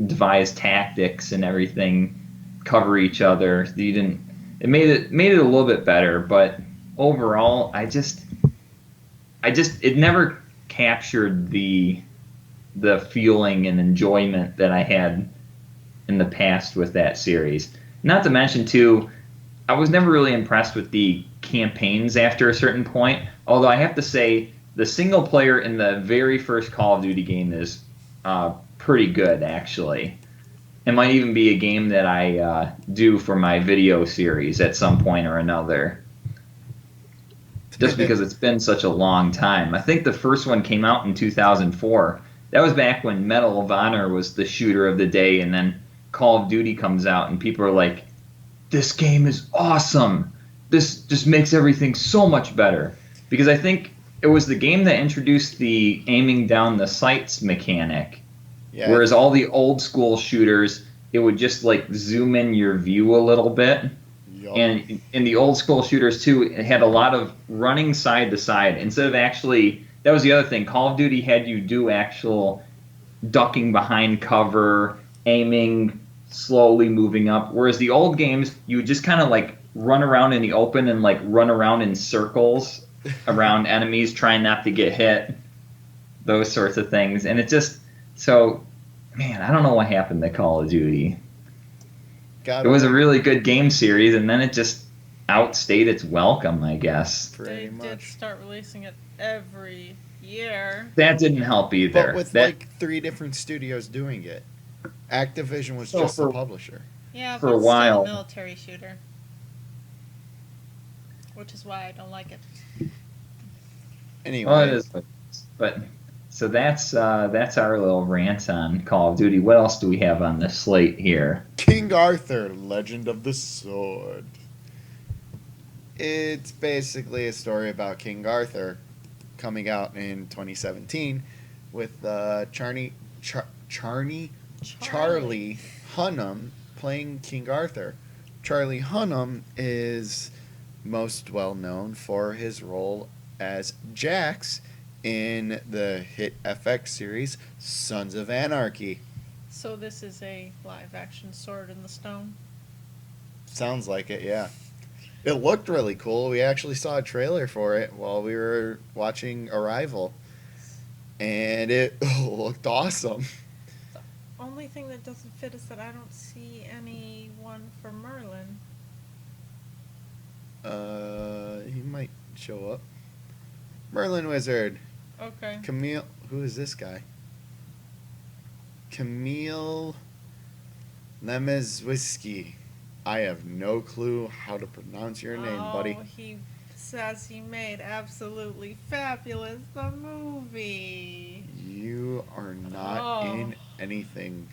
devise tactics and everything, cover each other. You didn't. It made it a little bit better, but overall, it never captured the feeling and enjoyment that I had in the past with that series. Not to mention, too, I was never really impressed with the campaigns after a certain point. Although I have to say, the single player in the very first Call of Duty game is pretty good, actually. It might even be a game that I do for my video series at some point or another. Just because it's been such a long time. I think the first one came out in 2004. That was back when Medal of Honor was the shooter of the day, and then Call of Duty comes out, and people are like, this game is awesome. This just makes everything so much better. Because I think it was the game that introduced the aiming down the sights mechanic. Yeah. Whereas all the old school shooters, it would just like zoom in your view a little bit. Yup. And in the old school shooters too, it had a lot of running side to side. Instead of actually, that was the other thing, Call of Duty had you do actual ducking behind cover, aiming, slowly moving up. Whereas the old games, you would just kind of like run around in the open and like run around in circles around enemies, trying not to get hit. Those sorts of things. And it just, so, man, I don't know what happened to Call of Duty. It was a really good game series, and then it just outstayed its welcome, I guess. They did start releasing it every year. That didn't help either. But with like 3 different studios doing it. Activision was just the publisher. Yeah, for but a it's while. still a military shooter. Which is why I don't like it. Anyway. Well, it is, but so that's our little rant on Call of Duty. What else do we have on the slate here? King Arthur, Legend of the Sword. It's basically a story about King Arthur coming out in 2017 with Charlie Hunnam playing King Arthur. Charlie Hunnam is most well known for his role as Jax in the hit FX series Sons of Anarchy. So this is a live-action Sword in the Stone? Sounds like it, yeah. It looked really cool. We actually saw a trailer for it while we were watching Arrival, and it looked awesome. The only thing that doesn't fit is that I don't see anyone for Merlin. He might show up. Merlin Wizard. Okay. Camille. Who is this guy? Camille Lemezwiski. I have no clue how to pronounce your name, buddy. Oh, he says he made Absolutely Fabulous, the movie. You are not Oh. in anything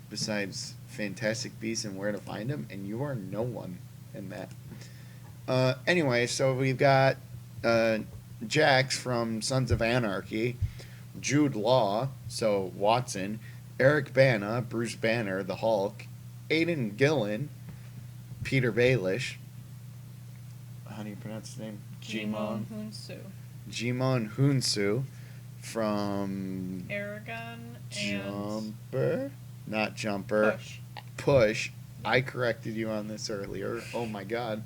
besides Fantastic Beasts and Where to Find Them, and you are no one in that. Anyway, so we've got Jax from Sons of Anarchy, Jude Law, so Watson, Eric Bana, Bruce Banner, the Hulk, Aidan Gillen, Peter Baelish. How do you pronounce his name? Jimon Hunsu. Jimon Hunsu from Aragon and Jumper, not Jumper. Push. Push. I corrected you on this earlier. Oh my god.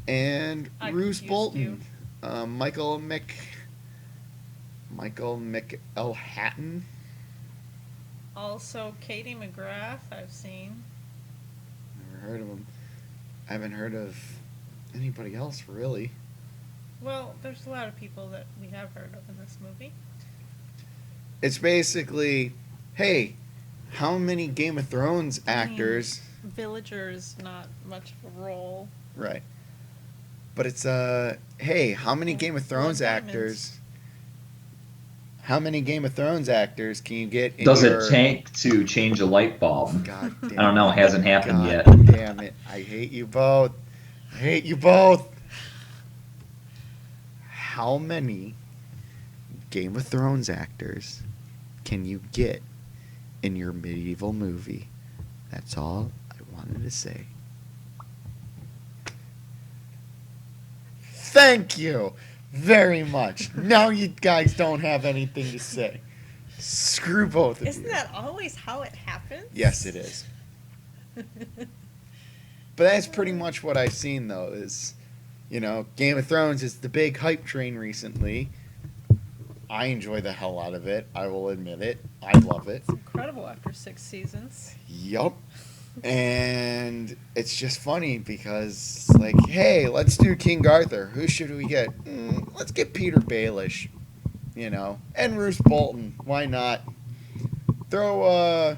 And I Bruce confused Bolton, Michael McElhatton. Also, Katie McGrath, I've seen. Never heard of him. I haven't heard of anybody else really. Well, there's a lot of people that we have heard of in this movie. It's basically, hey, how many Game of Thrones actors? Villager's not much of a role. Right. But it's hey, how many Game of Thrones Blood Diamonds. actors? How many Game of Thrones actors can you get in Does your... it take to change a light bulb? God damn I don't know. it. It hasn't happened God yet. damn it. I hate you both. I hate you both. How many Game of Thrones actors can you get in your medieval movie? That's all I wanted to say. Thank you very much. Now you guys don't have anything to say. Screw both of Isn't you. that always how it happens? Yes, it is. But that's pretty much what I've seen, though, is, Game of Thrones is the big hype train recently. I enjoy the hell out of it. I will admit it. I love it. It's incredible after 6 seasons. Yup. And it's just funny because, like, hey, let's do King Arthur. Who should we get? Let's get Peter Baelish, and Bruce Bolton. Why not? Throw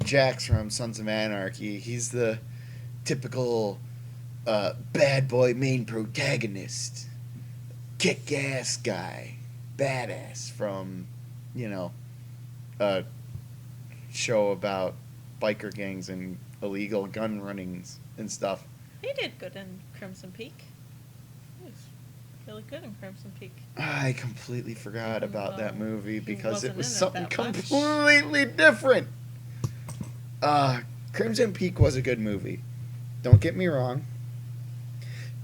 Jax from Sons of Anarchy. He's the typical bad boy main protagonist, kick-ass guy, badass from, a show about biker gangs and illegal gun runnings and stuff. He did good in Crimson Peak. He was really good in Crimson Peak. I completely forgot about that movie because it wasn't was in it something that much. completely different. Crimson Peak was a good movie. Don't get me wrong.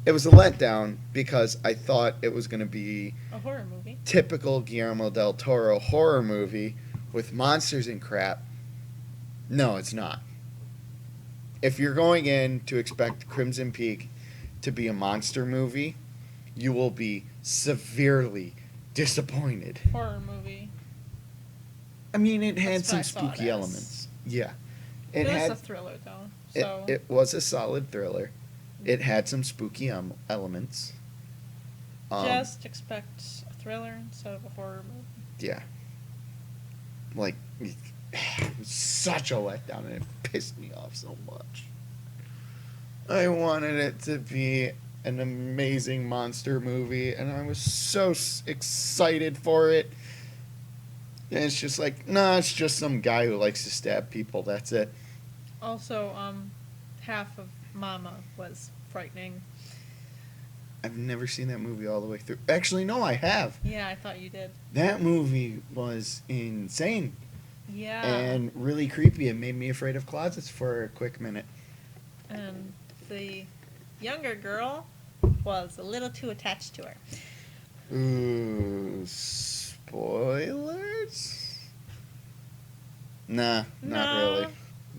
It was a letdown because I thought it was going to be A horror movie. typical Guillermo del Toro horror movie with monsters and crap. No, it's not. If you're going in to expect Crimson Peak to be a monster movie, you will be severely disappointed. Horror movie. I mean, it had That's what some I saw it spooky as. elements. Yeah. It was had a thriller, though. So it was a solid thriller. It had some spooky elements. just expect a thriller instead of a horror movie. Yeah. Like, it was such a letdown, and it pissed me off so much. I wanted it to be an amazing monster movie, and I was so excited for it. And it's just like, nah, it's just some guy who likes to stab people. That's it. Also, half of Mama was frightening. I've never seen that movie all the way through. Actually, no, I have. Yeah, I thought you did. That movie was insane Yeah. and really creepy. It made me afraid of closets for a quick minute. And the younger girl was a little too attached to her. Ooh, spoilers? Nah, not No, really.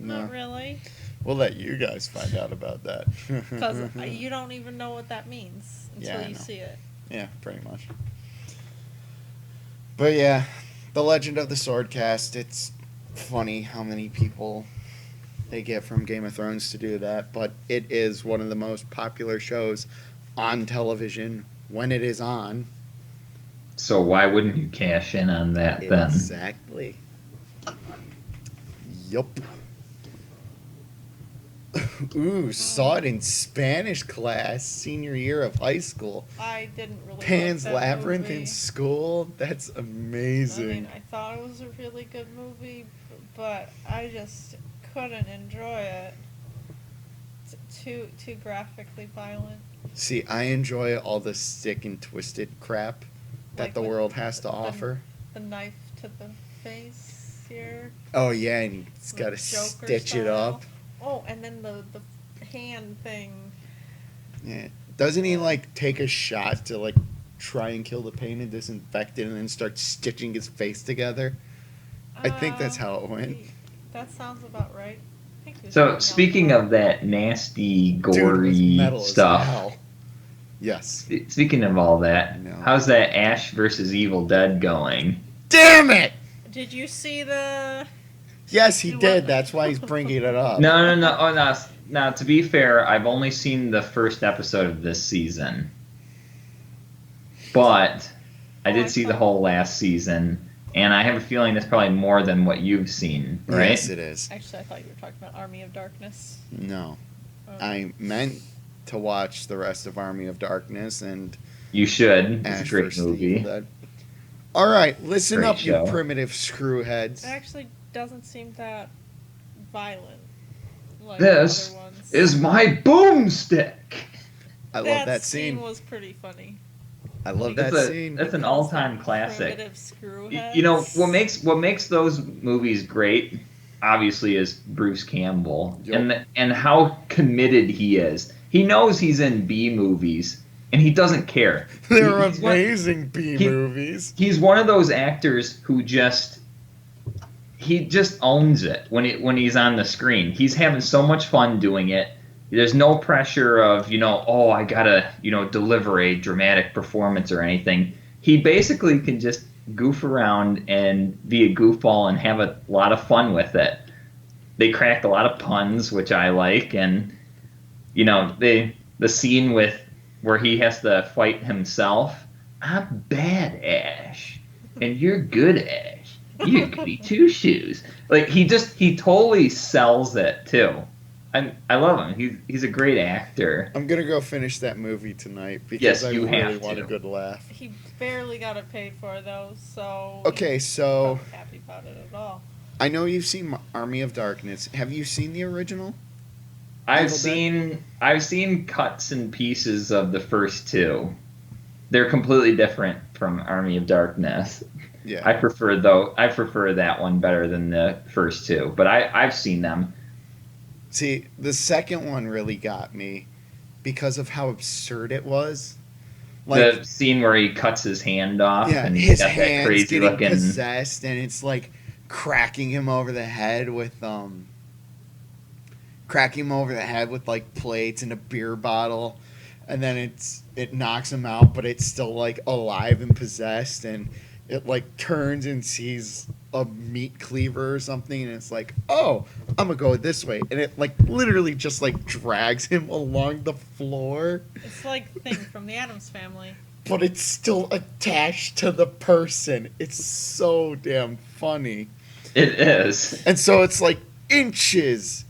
No. Not really. We'll let you guys find out about that. Because you don't even know what that means until Yeah, I you know. see it. Yeah, pretty much. But yeah, The Legend of the Swordcast, it's funny how many people they get from Game of Thrones to do that, but it is one of the most popular shows on television when it is on. So why wouldn't you cash in on that then? Exactly. Yup. Ooh, saw it in Spanish class, senior year of high school. I didn't really Pan's like that Labyrinth movie. in school? That's I amazing. mean, I thought it was a really good movie, but I just couldn't enjoy it. It's too graphically violent. See, I enjoy all the stick and twisted crap that Like the with world has to the- offer. The knife to the face here. Oh yeah, and he's got to the Joker stitch it up. style. Oh, and then the hand thing. Yeah. Doesn't he like take a shot to like try and kill the pain and disinfect it and then start stitching his face together? I think that's how it went. That sounds about right. I think he was So doing speaking Alpha. of that nasty, Dude was gory metal as stuff. hell. Yes. Speaking of all that, No. how's that Ash versus Evil Dead going? Damn it! Did you see the? Yes, he You did. what? That's why he's bringing it up. No. Oh, no. Now, to be fair, I've only seen the first episode of this season, but I Oh, did I see the thought- whole last season, and I have a feeling that's probably more than what you've seen, right? Yes, it is. Actually, I thought you were talking about Army of Darkness. No. Oh. I meant to watch the rest of Army of Darkness and You should. It's Ash a great vs. the movie. Evil Dead. All right, listen Great up, show. you primitive screwheads. It actually doesn't seem that violent. Like This the other ones. is my boomstick. I love that scene. was pretty funny. I love That's that a- scene. that's an Calls all-time them classic. primitive screwheads. You know what makes those movies great, obviously, is Bruce Campbell Yep. and how committed he is. He knows he's in B movies, and he doesn't care. They're He's one- amazing B movies. He's one of those actors who he just owns it when he's on the screen. He's having so much fun doing it. There's no pressure of, oh, I gotta, deliver a dramatic performance or anything. He basically can just goof around and be a goofball and have a lot of fun with it. They crack a lot of puns, which I like, and the scene where he has to fight himself. I'm bad, Ash, and you're good, Ash. You goody two shoes. Like he totally sells it too. I love him. He's a great actor. I'm gonna go finish that movie tonight because Yes, I you really have want to. a good laugh. He barely got it paid for though, so. Okay, he's so not happy about it at all. I know you've seen Army of Darkness. Have you seen the original? I've Evil seen cuts and pieces of the first two. They're completely different from Army of Darkness. Yeah. I prefer that one better than the first two, but I've seen them. See, the second one really got me because of how absurd it was. The scene where he cuts his hand off yeah, and he's his got that hands crazy getting looking. possessed, and it's like cracking him over the head with like plates and a beer bottle, and then it knocks him out, but it's still like alive and possessed, and it like turns and sees a meat cleaver or something, and it's like, oh, I'm gonna go this way, and it like literally just like drags him along the floor, It's like Thing from the Addams Family. but it's still attached to the person. It's so damn funny. It is. And so it's like inches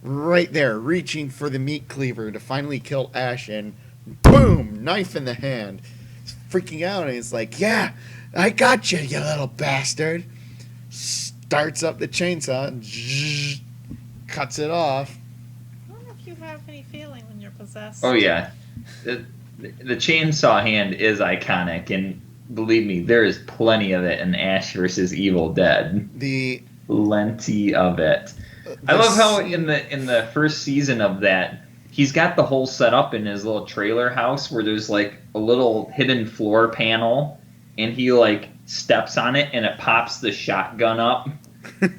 right there, reaching for the meat cleaver to finally kill Ash, and boom, knife in the hand. He's freaking out, and he's like, yeah, I got you, you little bastard. Starts up the chainsaw and cuts it off. I wonder if you have any feeling when you're possessed. Oh yeah, the chainsaw hand is iconic, and believe me, there is plenty of it in Ash vs. Evil Dead. Plenty of it. I love how in the first season of that, he's got the whole setup in his little trailer house where there's like a little hidden floor panel, and he like steps on it and it pops the shotgun up,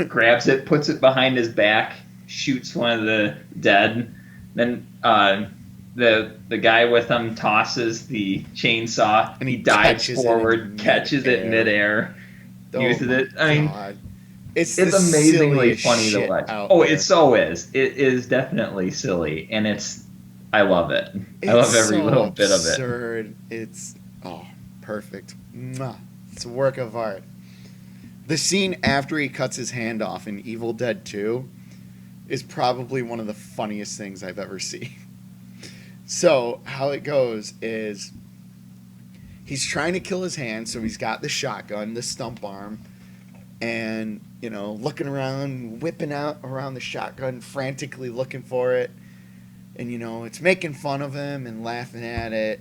grabs it, puts it behind his back, shoots one of the dead. Then the guy with him tosses the chainsaw. And He he dives catches it forward, in catches it midair. midair, Oh uses my it. I mean, god. It's it's the amazingly silliest funny to shit watch. out Oh, there. it so is. It is definitely silly, and I love it. I It's love every so little bit of it. absurd. It's perfect. Mwah. It's a work of art. The scene after he cuts his hand off in Evil Dead 2 is probably one of the funniest things I've ever seen. So, how it goes is he's trying to kill his hand, so he's got the shotgun, the stump arm, and, looking around, whipping out around the shotgun, frantically looking for it. And, it's making fun of him and laughing at it.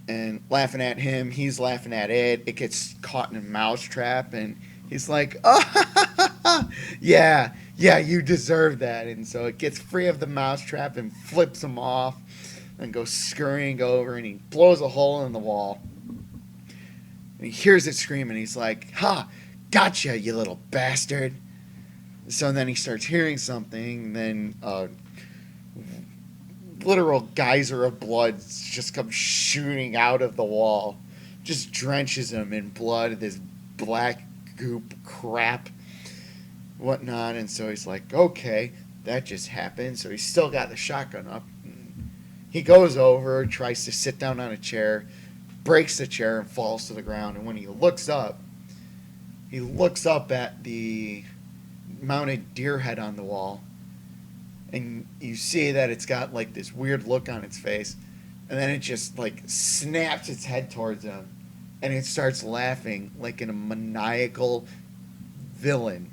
And laughing at him, he's laughing at it. It gets caught in a mousetrap, and he's like, "Oh, yeah, you deserve that." And so it gets free of the mousetrap and flips him off, and goes scurrying over, and he blows a hole in the wall. And he hears it scream, and he's like, "Ha, gotcha, you little bastard." So then he starts hearing something, and then literal geyser of blood just comes shooting out of the wall, just drenches him in blood, this black goop crap, whatnot. And so he's like, okay, that just happened. So he's still got the shotgun up. He goes over, tries to sit down on a chair, breaks the chair and falls to the ground. And when he looks up at the mounted deer head on the wall, and you see that it's got like this weird look on its face, and then it just like snaps its head towards him, and it starts laughing like in a maniacal villain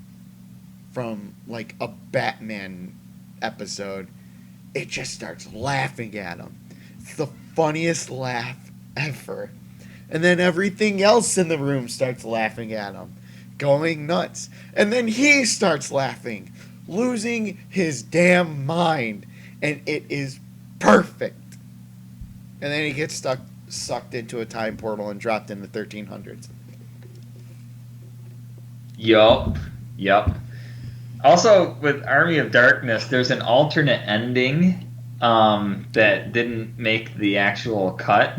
from like a Batman episode. It just starts laughing at him. It's the funniest laugh ever. And then everything else in the room starts laughing at him, going nuts. And then he starts laughing, losing his damn mind, and it is perfect. And then he gets sucked into a time portal and dropped in the 1300s. Yup. Also, with Army of Darkness, there's an alternate ending that didn't make the actual cut.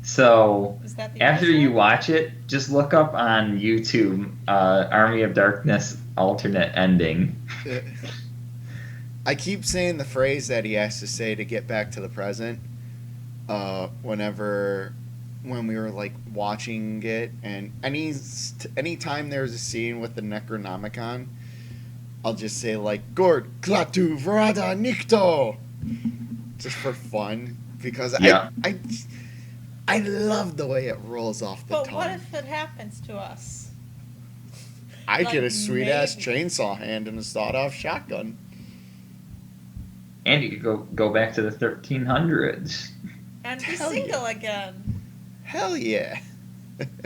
So Is that the after original? you watch it, just look up on YouTube Army of Darkness alternate ending. I keep saying the phrase that he has to say to get back to the present when we were like watching it, and anytime there's a scene with the Necronomicon, I'll just say like Gord Klatu Vrada Nikto, just for fun, because Yeah. I love the way it rolls off the But tongue. what if it happens to us? I like, get a sweet ass maybe- chainsaw hand and a sawed off shotgun. And you could go back to the 1300s. And be Hell single again. Hell yeah.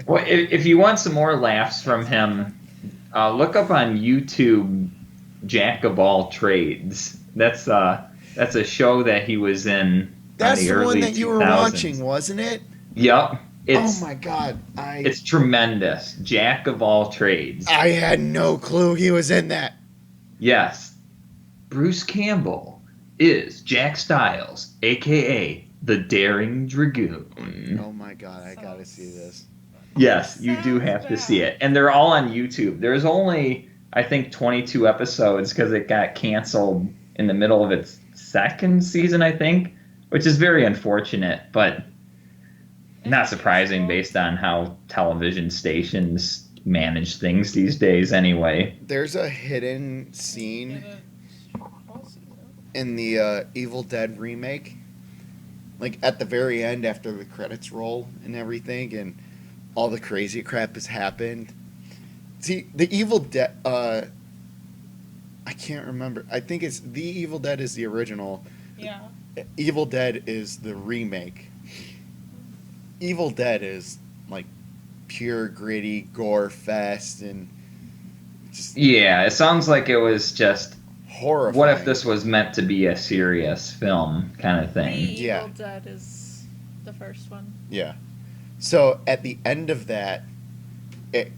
Well, if you want some more laughs from him, look up on YouTube Jack of All Trades. That's a show that he was in. That's on the the one early that you were 2000s. watching, wasn't it? Yep. Oh my god. It's tremendous. Jack of All Trades. I had no clue he was in that. Yes. Bruce Campbell is Jack Stiles, a.k.a. the Daring Dragoon. Oh my god, I gotta see this. Yes, you do have to see it. And they're all on YouTube. There's only, I think, 22 episodes because it got canceled in the middle of its second season, I think, which is very unfortunate, but not surprising based on how television stations manage things these days anyway. There's a hidden scene Did it all season? in the Evil Dead remake. Like at the very end after the credits roll and everything and all the crazy crap has happened. See, the Evil Dead I can't remember. I think it's The Evil Dead is the original. Yeah. Evil Dead is the remake. Evil Dead is like pure gritty gore fest and just Yeah, it sounds like it was just, horrifying. what if this was meant to be a serious film kind of The thing? Yeah. Evil Dead is the first one. Yeah. So at the end of that, it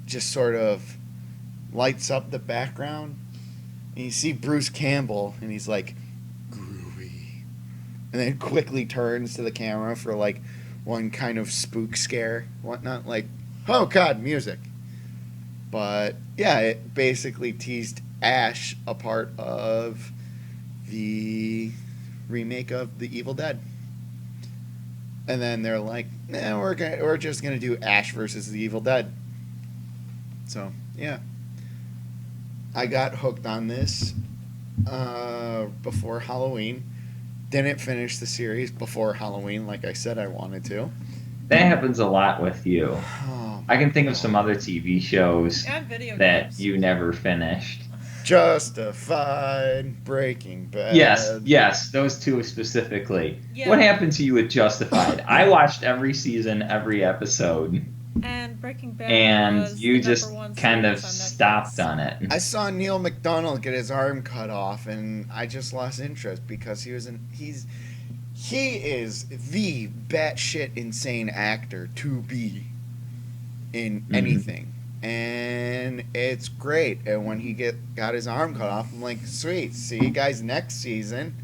just sort of lights up the background, and you see Bruce Campbell, and he's like, groovy. And then quickly turns to the camera for like one kind of spook scare, whatnot, like, oh god, music. But yeah, it basically teased Ash a part of the remake of The Evil Dead. And then they're like, nah, we're just gonna do Ash versus The Evil Dead. So yeah, I got hooked on this before Halloween. Didn't finish the series before Halloween, like I said I wanted to. That happens a lot with you. Oh, I can think of some other TV shows And video that games. you never finished. Justified, Breaking Bad. Yes, those two specifically. Yeah. What happened to you with Justified? I watched every season, every episode, And Breaking Bad and was you the just #1 kind of series on Netflix. stopped on it. I saw Neil McDonough get his arm cut off, and I just lost interest because he is the batshit insane actor to be in anything, and it's great. And when he got his arm cut off, I'm like, sweet, see you guys next season.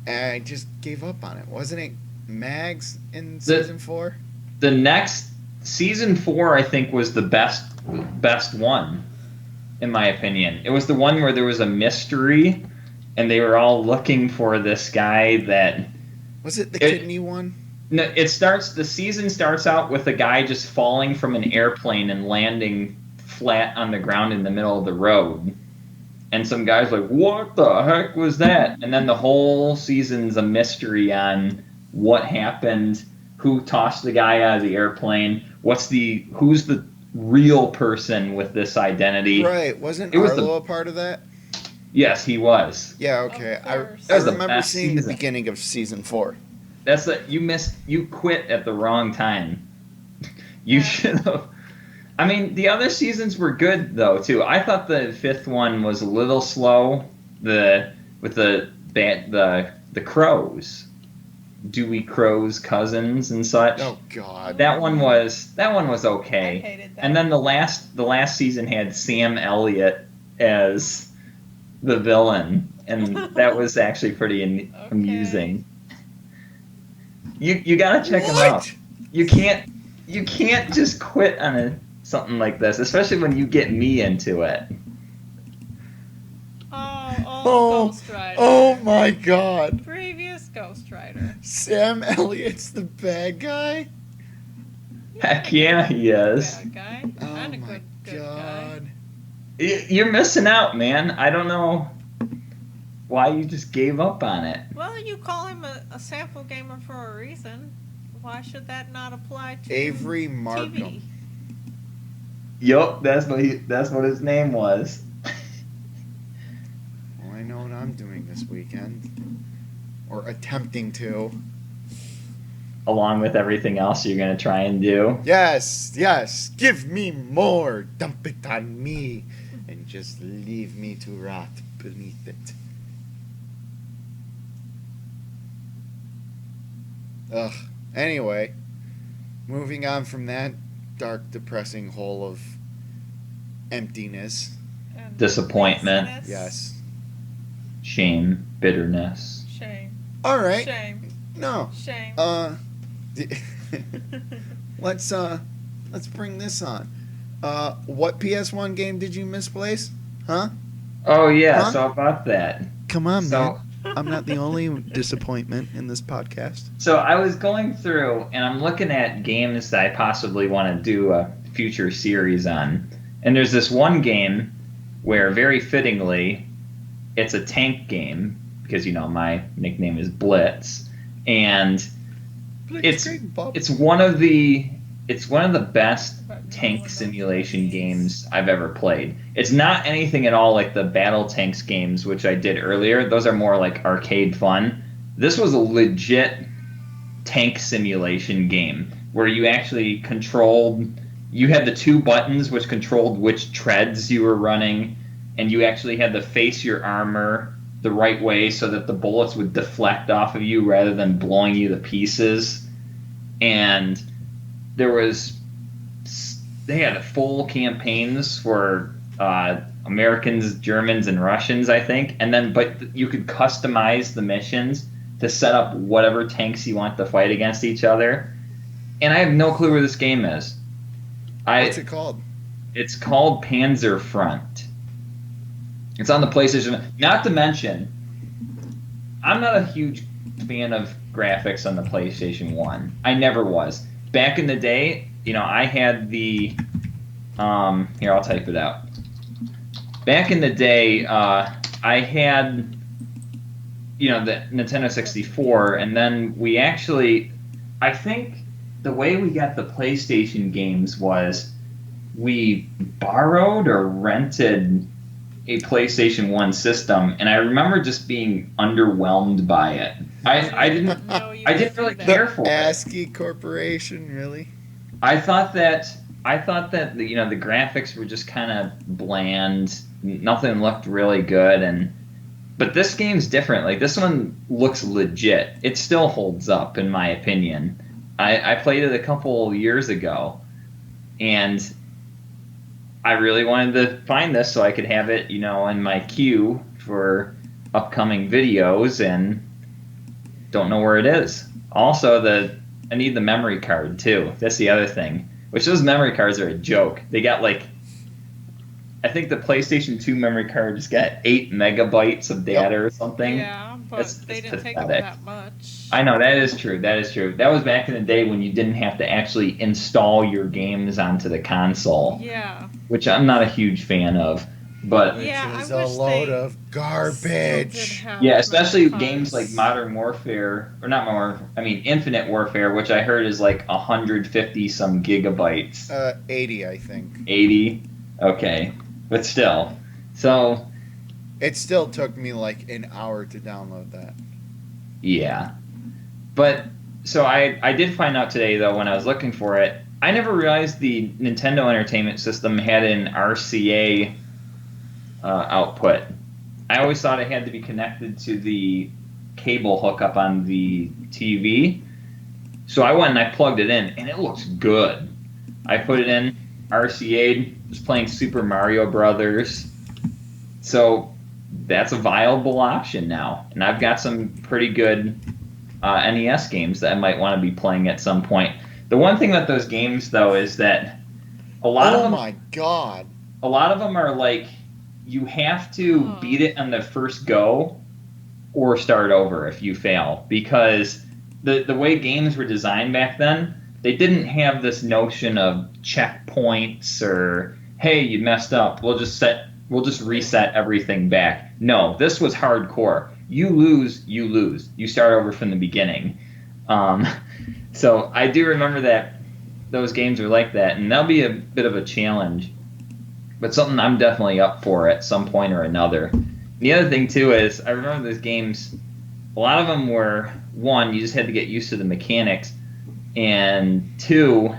And I just gave up on it. Wasn't it Mags in season 4? The next season 4, I think, was the best one, in my opinion. It was the one where there was a mystery, and they were all looking for this guy that. Was it the kidney one? No, the season starts out with a guy just falling from an airplane and landing flat on the ground in the middle of the road. And some guy's like, what the heck was that? And then the whole season's a mystery on what happened, who tossed the guy out of the airplane, who's the real person with this identity. Right. Wasn't It was Arlo a part of that? Yes, he was. Yeah, okay. Of I course. That was the remember best seeing season. the beginning of season 4. You quit at the wrong time. You Yeah. should have. I mean, the other seasons were good though too. I thought the 5th one was a little slow. With the crows, Dewey Crow's cousins and such. Oh god. That one was okay. I hated that. And then the last season had Sam Elliott as the villain, and that was actually pretty amusing. You gotta check him What? out. You can't just quit on something like this, especially when you get me into it. Ghost Rider. Oh my god. Previous Ghost Rider. Sam Elliott's the bad guy? Heck yeah, he is. Bad guy. Oh And a my good guy. god. You're missing out, man. I don't know why you just gave up on it. Well, you call him a sample gamer for a reason. Why should that not apply to Avery TV? Markham. Yup, that's what his name was. Well, I know what I'm doing this weekend. Or attempting to. Along with everything else you're gonna try and do. Yes, yes. Give me more. Dump it on me. And just leave me to rot beneath it. Ugh. Anyway, moving on from that dark, depressing hole of emptiness. And Disappointment. laziness. Yes. Shame, bitterness. Shame. All right. Shame. No. Shame. Let's bring this on. What PS1 game did you misplace? Huh? Oh yeah, Huh? so about that. Come on, So man. I'm not the only disappointment in this podcast. So I was going through and I'm looking at games that I possibly want to do a future series on. And there's this one game where, very fittingly, it's a tank game because my nickname is Blitz, and it's one of the best tank simulation games I've ever played. It's not anything at all like the Battle Tanks games, which I did earlier. Those are more like arcade fun. This was a legit tank simulation game where you actually you had the 2 buttons which controlled which treads you were running, and you actually had to face your armor the right way so that the bullets would deflect off of you rather than blowing you to pieces. And they had full campaigns for Americans, Germans, and Russians, I think. And then, but you could customize the missions to set up whatever tanks you want to fight against each other. And I have no clue where this game is. What's it called? It's called Panzer Front. It's on the PlayStation. Not to mention, I'm not a huge fan of graphics on the PlayStation 1. I never was. Back in the day, I had the... here, I'll type it out. Back in the day, I had, the Nintendo 64, and then we actually... I think the way we got the PlayStation games was we borrowed or rented a PlayStation 1 system, and I remember just being underwhelmed by it. I didn't really care for it. ASCII Corporation, really? I thought that the graphics were just kind of bland. Nothing looked really good, but this game's different. Like, this one looks legit. It still holds up, in my opinion. I played it a couple years ago, and I really wanted to find this so I could have it, in my queue for upcoming videos, and don't know where it is. Also, I need the memory card too. That's the other thing. Which, those memory cards are a joke. They got I think the PlayStation 2 memory card just got 8 megabytes of data or something. Yeah, but they didn't take up that much. I know, that is true. That is true. That was back in the day when you didn't have to actually install your games onto the console. Yeah. Which I'm not a huge fan of. But Which is a load of garbage. Yeah, especially games like Modern Warfare, or not Modern, Infinite Warfare, which I heard is like 150 some gigabytes. 80, I think. 80? Okay. But still. So. It still took me like an hour to download that. Yeah. But, so I did find out today, though, when I was looking for it, I never realized the Nintendo Entertainment System had an RCA output. I always thought it had to be connected to the cable hookup on the TV. So I went and I plugged it in, and it looks good. I put it in, RCA'd, was playing Super Mario Brothers. So that's a viable option now. And I've got some pretty good NES games that I might want to be playing at some point. The one thing about those games, though, is that a lot of them... Oh my God. A lot of them are like, you have to beat it on the first go or start over if you fail. Because the way games were designed back then, they didn't have this notion of checkpoints or, hey, you messed up, we'll just reset everything back. No, this was hardcore. You lose, you start over from the beginning. So I do remember that those games are like that, and that'll be a bit of a challenge, but something I'm definitely up for at some point or another. The other thing too is, I remember those games, a lot of them were, one, you just had to get used to the mechanics, and two,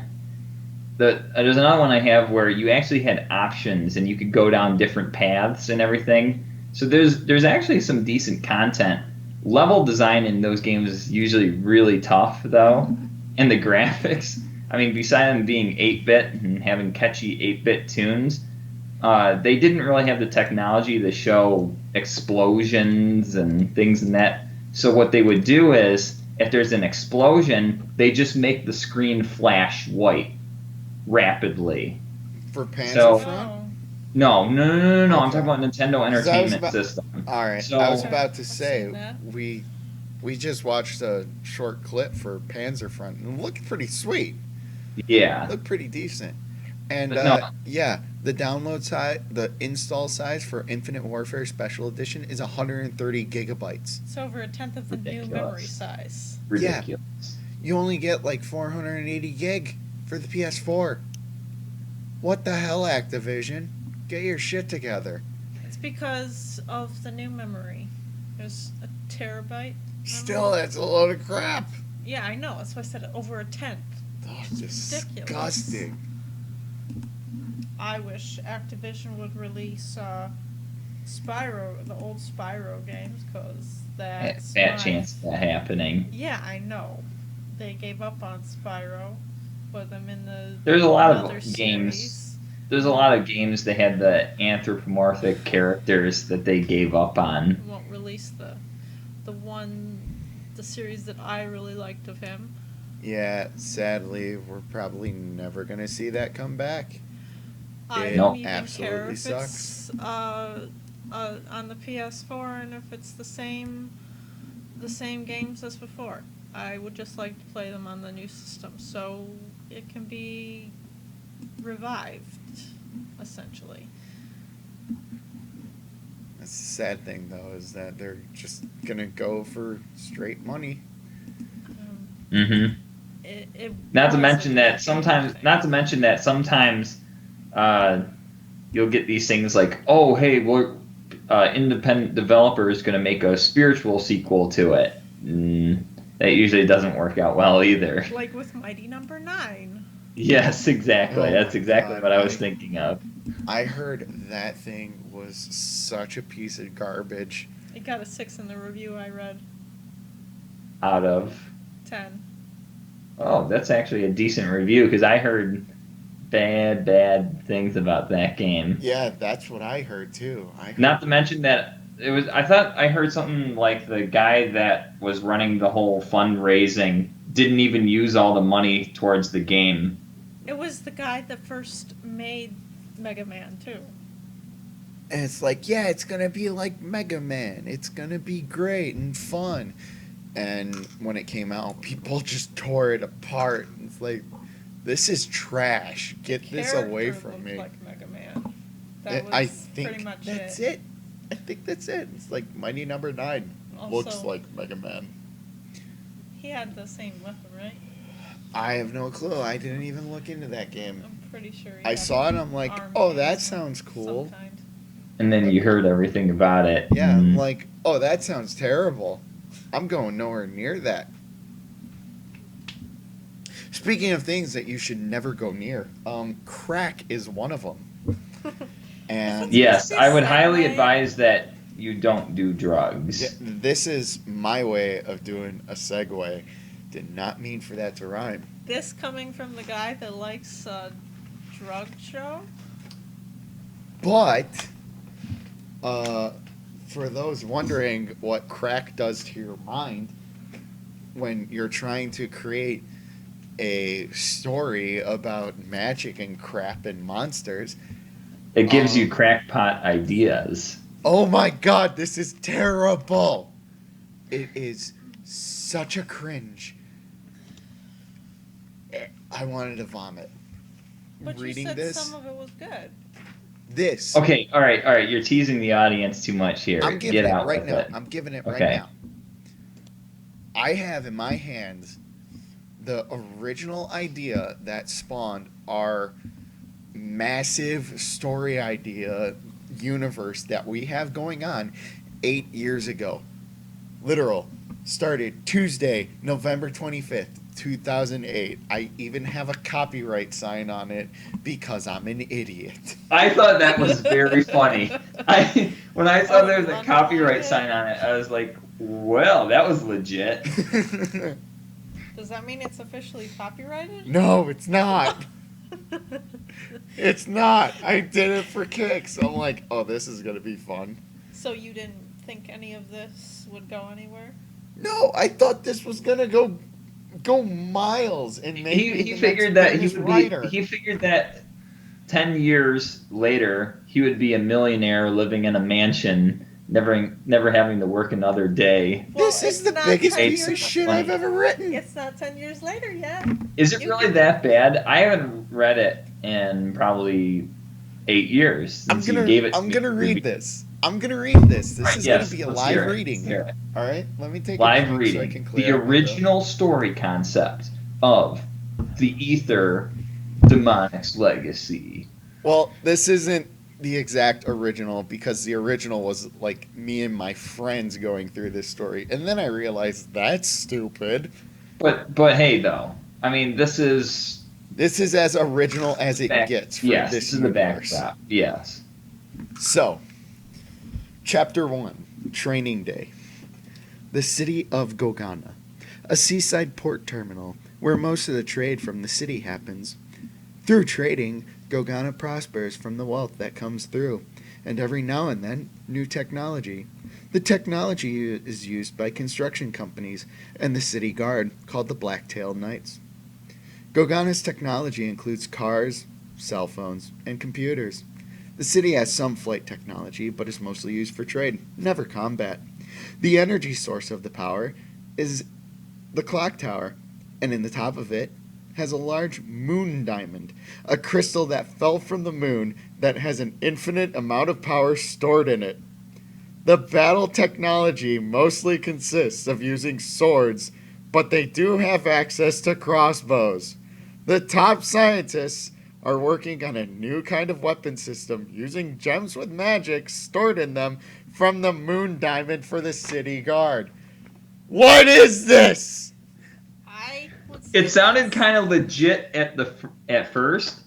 there's another one I have where you actually had options and you could go down different paths and everything. So there's actually some decent content. Level design in those games is usually really tough, though, and the graphics, besides them being 8-bit and having catchy 8-bit tunes, they didn't really have the technology to show explosions and things in that. So what they would do is, if there's an explosion, they just make the screen flash white rapidly. For Panzer Front? No. I'm talking about Nintendo Entertainment System. All right, so, I was about to say, we just watched a short clip for Panzer Front, and it looked pretty sweet. Yeah. It looked pretty decent. And, the download size, the install size for Infinite Warfare Special Edition is 130 gigabytes. It's over a tenth of the new memory size. Ridiculous. Yeah. You only get like 480 gig for the PS4. What the hell, Activision? Get your shit together. It's because of the new memory. There's a terabyte. Still, that's a load of crap. Yeah, I know. That's why I said over a tenth. Oh, disgusting. I wish Activision would release Spyro, the old Spyro games, because that's that chance of that happening. Yeah, I know. They gave up on Spyro, put them in the There's a lot of other games. series. there's a lot of games that had the anthropomorphic characters that they gave up on. Won't release the series that I really liked of him. Yeah, sadly, we're probably never gonna see that come back. I It don't even absolutely care if sucks. it's on the PS4 and if it's the same games as before. I would just like to play them on the new system so it can be revived, essentially. That's the sad thing, though, is that they're just gonna go for straight money. Mm-hmm. It Not to was mention a that good sometimes, thing. not to mention that sometimes, you'll get these things like, oh, hey, we're independent developer is going to make a spiritual sequel to it. That usually doesn't work out well either. Like with Mighty Number 9. Yes, exactly. Oh That's my exactly God, what I was like- thinking of. I heard that thing was such a piece of garbage. It got a 6 in the review I read. Out of 10. oh, that's actually a decent review because I heard bad things about that game. Yeah, that's what I heard too. I heard, Not to mention that it was. I thought I heard something like the guy that was running the whole fundraising didn't even use all the money towards the game. It was the guy that first made Mega Man, too. and it's like, yeah, it's gonna be like Mega Man. It's gonna be great and fun. And when it came out, people just tore it apart. It's like, this is trash. Get this away Character from looked me. like Mega Man. That was I think pretty much that's it. I think that's it. It's like Mighty Number 9 looks Also- like Mega Man. He had the same weapon, right? I have no clue. I didn't even look into that game. I'm pretty sure he I had saw it. I'm like, arm oh, cannon that of sounds some cool. kind. And then you heard everything about it. Yeah, I'm and- like, oh, that sounds terrible. I'm going nowhere near that. Speaking of things that you should never go near, crack is one of them. And Yes, I would highly Segue. advise that you don't do drugs. yeah, this is my way of doing a segue. Did not mean for that to rhyme. This coming from the guy that likes drug show? But, for those wondering what crack does to your mind when you're trying to create a story about magic and crap and monsters, It gives you crackpot ideas. oh my god, this is terrible! It is such a cringe. I wanted to vomit. But Reading you said this, some of it was good. this. Okay, all right. You're teasing the audience too much here. I'm giving Get it out right with now. it. I'm giving it right Okay. now. I have in my hands the original idea that spawned our massive story idea universe that we have going on 8 years ago. Literal. Started Tuesday, November 25th, 2008. I even have a copyright sign on it because I'm an idiot. I thought that was very funny. When I saw Oh, there was you a underlined copyright it? sign on it, I was like, well, that was legit. Does that mean it's officially copyrighted? No, it's not. It's not. I did it for kicks. I'm like, oh, this is gonna be fun. So you didn't think any of this would go anywhere? No, I thought this was gonna go miles and make me He the figured next that he famous would writer. be. He figured that 10 years later he would be a millionaire living in a mansion, never having to work another day. This Well, is it's the not biggest 10 piece of years- shit I've ever written. It's not 10 years later yet. Is it You really can- that bad? I haven't read it in probably 8 years I'm since you gave it. to I'm me gonna to read review. this. I'm gonna read this. This Right, is yes, gonna be a let's live hear it. reading. Let's hear it. All right, let me take Live a drink so I reading. can clear The up my throat. original story concept of the Ether Demonic's Legacy. Well, this isn't the exact original because the original was like me and my friends going through this story, and then I realized that's stupid. But hey, though, I mean, this is This is as original as it back- gets for yes, this this is the universe. backdrop. Yes. So, Chapter 1, Training Day. The city of Gogana, a seaside port terminal where most of the trade from the city happens. Through trading, Gogana prospers from the wealth that comes through, and every now and then, new technology. The technology is used by construction companies and the city guard, called the Black-tailed Knights. Gogana's technology includes cars, cell phones, and computers. The city has some flight technology, but is mostly used for trade, never combat. The energy source of the power is the clock tower, and in the top of it has a large moon diamond, a crystal that fell from the moon that has an infinite amount of power stored in it. The battle technology mostly consists of using swords, but they do have access to crossbows. The top scientists are working on a new kind of weapon system using gems with magic stored in them from the moon diamond for the city guard. What is this? I would say It sounded that's- kind of legit at first,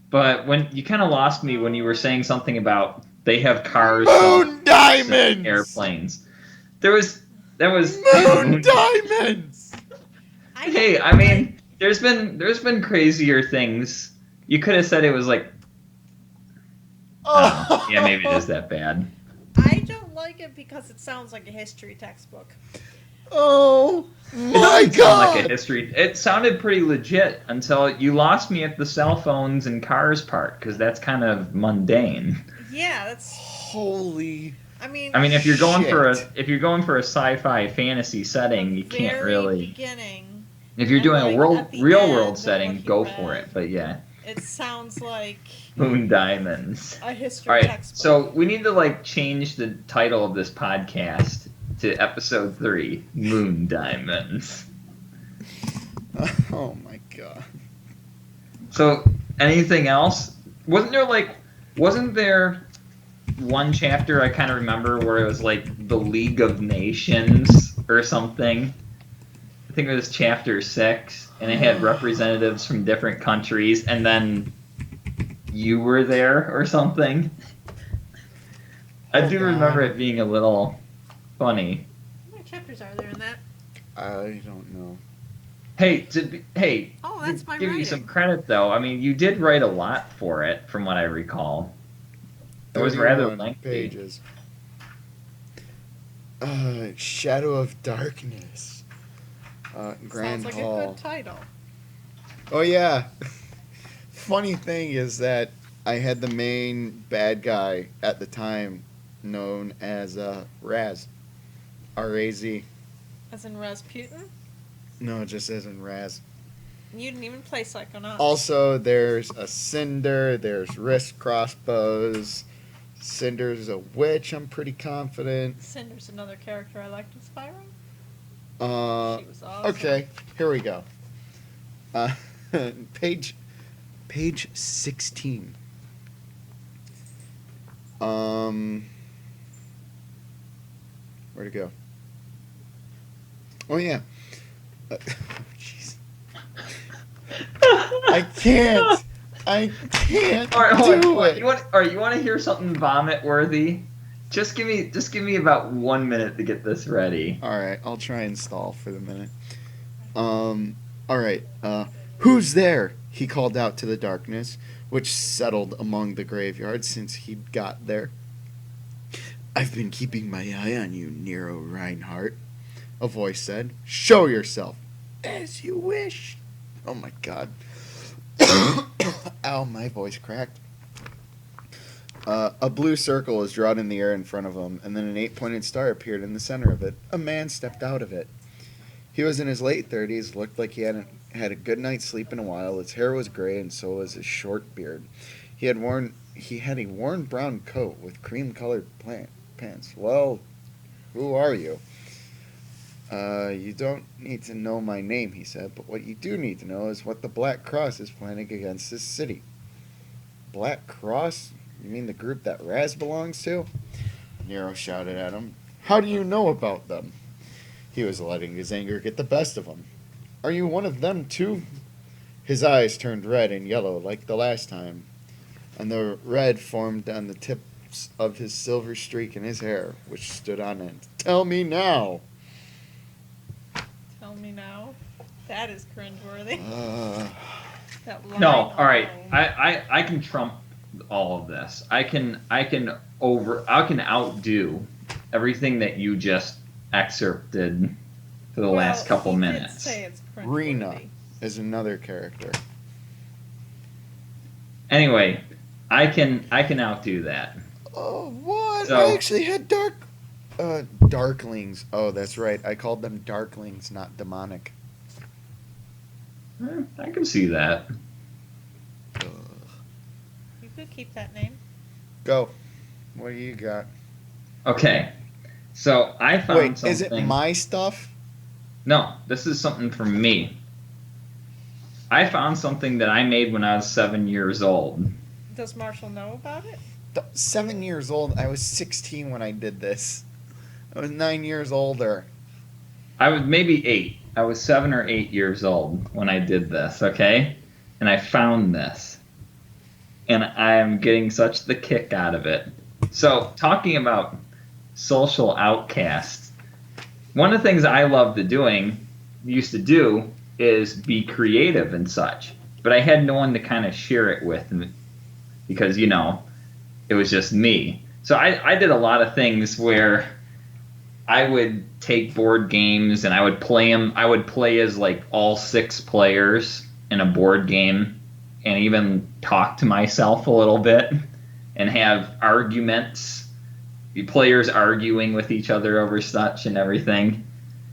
but when you kind of lost me when you were saying something about they have cars, Moon diamonds! airplanes. That was Moon diamonds! I Hey, don't I mean, like- there's been crazier things. You could have said it was like, yeah, maybe it is that bad. I don't like it because it sounds like a history textbook. Oh It my doesn't sound like a god! history. It sounded pretty legit until you lost me at the cell phones and cars part, because that's kind of mundane. Yeah, that's. Holy. I mean, I mean, if you're going Shit. for a sci-fi fantasy setting, the you can't very really. beginning, If you're and, doing like, a at the real end world of setting, what he go read, for it. But yeah, it sounds like moon diamonds. a history All right, textbook. so we need to like change the title of this podcast to episode 3, Moon Diamonds. Oh my god. So, anything else? Wasn't there one chapter I kind of remember where it was like the League of Nations or something? I think it was chapter 6, and it had representatives from different countries, and then you were there or something. I do remember it being a little funny. How many chapters are there in that? I don't know. Hey, Oh, that's my give you writing. some credit though. I mean, you did write a lot for it, from what I recall. It was rather 31 lengthy. pages. Shadow of Darkness. Grand Sounds like Hall. a good title. Oh yeah. Funny thing is that I had the main bad guy at the time known as Raz. R-A-Z. As in Rasputin? No, just as in Raz. You didn't even play Psychonauts. Also, there's a Cinder, there's wrist crossbows. Cinder's a witch, I'm pretty confident. Cinder's another character I liked in Skyrim. She was awesome. Okay, here we go. Page 16. Where'd it go? Oh yeah. Jeez. I can't. All right, hold do on. it. You want to hear something vomit worthy? Just give me about 1 minute to get this ready. All right, I'll try and stall for the minute. All right. Who's there? He called out to the darkness, which settled among the graveyards since he'd got there. I've been keeping my eye on you, Nero Reinhardt, a voice said. Show yourself. As you wish. Oh my god. Ow, my voice cracked. A blue circle was drawn in the air in front of him, and then an 8-pointed star appeared in the center of it. A man stepped out of it. He was in his late 30s, looked like he hadn't had a good night's sleep in a while. His hair was gray, and so was his short beard. He had a worn brown coat with cream-colored pants. Well, who are you? You don't need to know my name, he said, but what you do need to know is what the Black Cross is planning against this city. Black Cross? You mean the group that Raz belongs to? Nero shouted at him. How do you know about them? He was letting his anger get the best of him. Are you one of them too? His eyes turned red and yellow like the last time, and the red formed on the tips of his silver streak in his hair, which stood on end. Tell me now. Tell me now. That is cringeworthy. That line No, all right. alone. I can trump all of this. I can outdo everything that you just excerpted for the last couple he minutes. did say it's Rena cringeworthy. is another character. Anyway, I can outdo that. Oh, what? So- I actually had darklings. Oh, that's right. I called them darklings, not demonic. I can see that. Ugh. You could keep that name. Go. What do you got? Okay. So I found Wait, something. is it my stuff? No, this is something from me. I found something that I made when I was 7 years old. Does Marshall know about it? 7 years old. I was 16 when I did this. I was 9 years older. I was maybe 8. I was 7 or 8 years old when I did this, okay? And I found this. And I am getting such the kick out of it. So, talking about social outcasts, one of the things I loved used to do, is be creative and such. But I had no one to kind of share it with because, it was just me. So I did a lot of things where I would take board games and I would play them. I would play as like all 6 players in a board game and even talk to myself a little bit and have arguments, players arguing with each other over such and everything.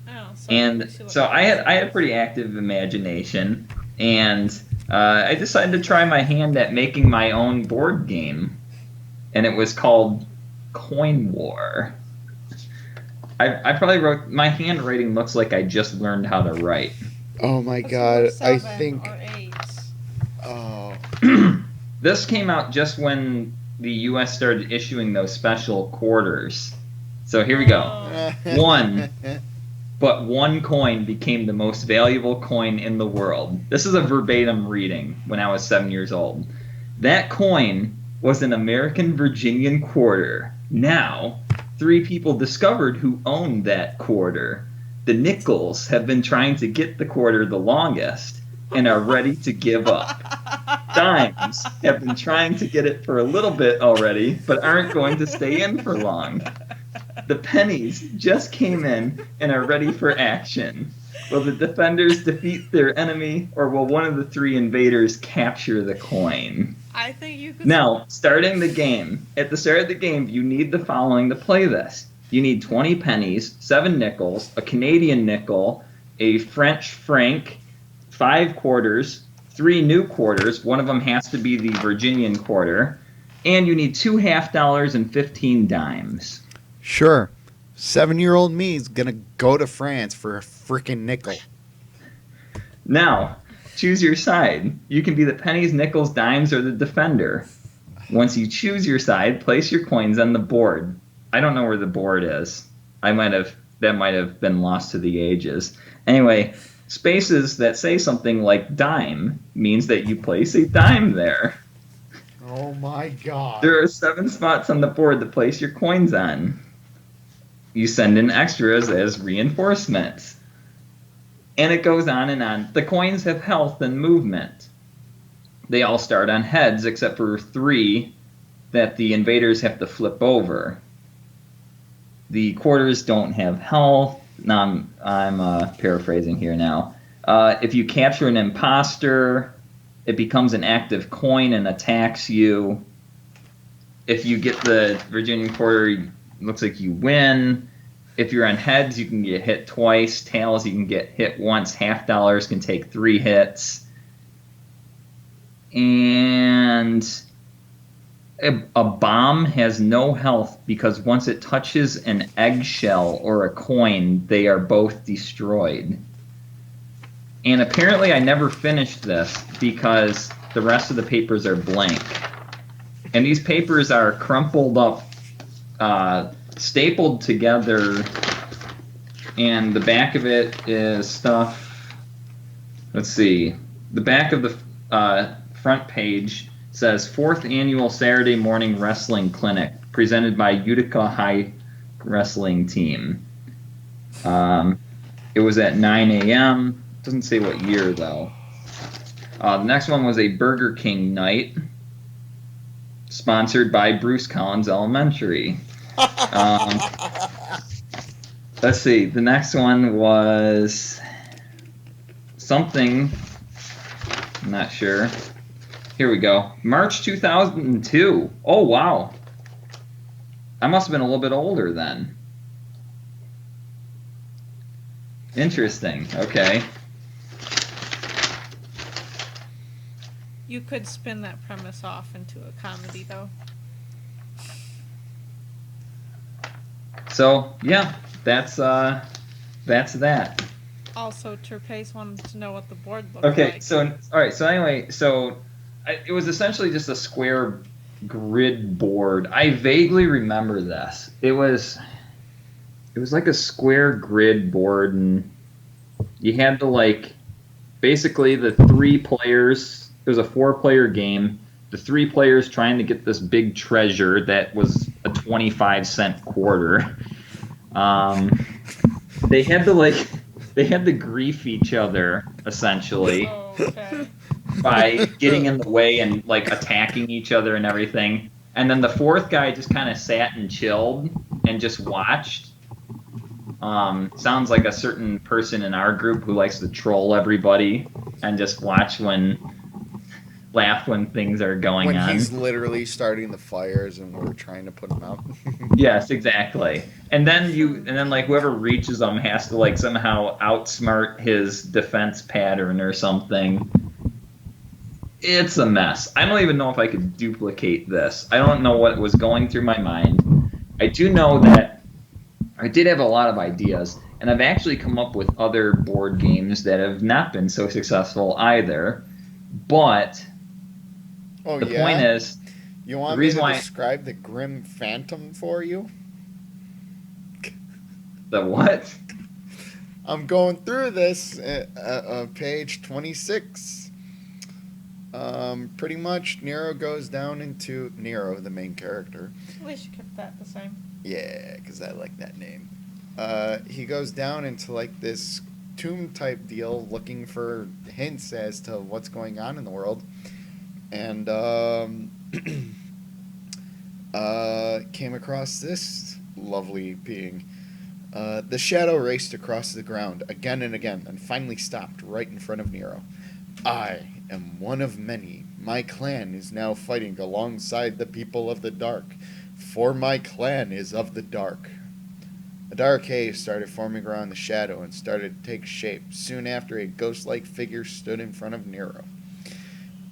Oh, And so I had a pretty active imagination, and I decided to try my hand at making my own board game, and it was called Coin War. I probably wrote, my handwriting looks like I just learned how to write. Oh my Let's god, look I 7 think. or 8. Oh. This came out just when the U.S. started issuing those special quarters. So here we go. One. But one coin became the most valuable coin in the world. This is a verbatim reading when I was 7 years old. That coin was an American Virginian quarter. Now, 3 people discovered who owned that quarter. The nickels have been trying to get the quarter the longest and are ready to give up. Dimes have been trying to get it for a little bit already, but aren't going to stay in for long. The pennies just came in and are ready for action. Will the defenders defeat their enemy, or will one of the 3 invaders capture the coin? I think you could. Now, starting the game. At the start of the game, you need the following to play this. You need 20 pennies, 7 nickels, a Canadian nickel, a French franc, 5 quarters, 3 new quarters. One of them has to be the Virginian quarter. And you need 2 half-dollars and 15 dimes. Sure. 7-year-old me is gonna go to France for a freaking nickel. Now, choose your side. You can be the pennies, nickels, dimes, or the defender. Once you choose your side, place your coins on the board. I don't know where the board is. That might have been lost to the ages. Anyway, spaces that say something like dime means that you place a dime there. Oh my god. There are 7 spots on the board to place your coins on. You send in extras as reinforcements. And it goes on and on. The coins have health and movement. They all start on heads except for 3 that the invaders have to flip over. The quarters don't have health. Now I'm paraphrasing here now. If you capture an imposter, it becomes an active coin and attacks you. If you get the Virginian quarter, it looks like you win. If you're on heads, you can get hit twice. Tails, you can get hit once. Half-dollars can take 3 hits. And a bomb has no health because once it touches an eggshell or a coin, they are both destroyed. And apparently I never finished this because the rest of the papers are blank. And these papers are crumpled up, stapled together, and the back of it is stuff. Let's see. The back of the front page says 4th Annual Saturday Morning Wrestling Clinic presented by Utica High Wrestling Team. It was at 9 a.m. Doesn't say what year, though. The next one was a Burger King night, sponsored by Bruce Collins Elementary. Um, let's see. The next one was something. I'm not sure. Here we go. March 2002. Oh, wow. I must have been a little bit older then. Interesting. Okay. You could spin that premise off into a comedy, though. So, yeah, that's that. Also, Terpace wanted to know what the board looked Okay, like. so all right, so anyway, it was essentially just a square grid board. I vaguely remember this. It was like a square grid board, and you had to like basically the three players. It was a four-player game. The three players trying to get this big treasure that was a 25-cent quarter. They had to grief each other essentially Oh, okay. by getting in the way and like attacking each other and everything. And then the fourth guy just kind of sat and chilled and just watched. Sounds like a certain person in our group who likes to troll everybody and just laugh when things are going When on. he's literally starting the fires and we're trying to put him out. Yes, exactly. And then like whoever reaches them has to like somehow outsmart his defense pattern or something. It's a mess. I don't even know if I could duplicate this. I don't know what was going through my mind. I do know that I did have a lot of ideas, and I've actually come up with other board games that have not been so successful either. But Oh, the yeah? point is, You want the me reason to why- describe the Grim Phantom for you? the what? I'm going through this page 26. Pretty much Nero goes down into Nero, the main character. At least you kept that the same. Yeah, because I like that name. He goes down into like this tomb type deal looking for hints as to what's going on in the world. And came across this lovely being. The shadow raced across the ground again and again and finally stopped right in front of Nero. I am one of many. My clan is now fighting alongside the people of the dark, for my clan is of the dark. A dark haze started forming around the shadow and started to take shape. Soon after, a ghost-like figure stood in front of Nero.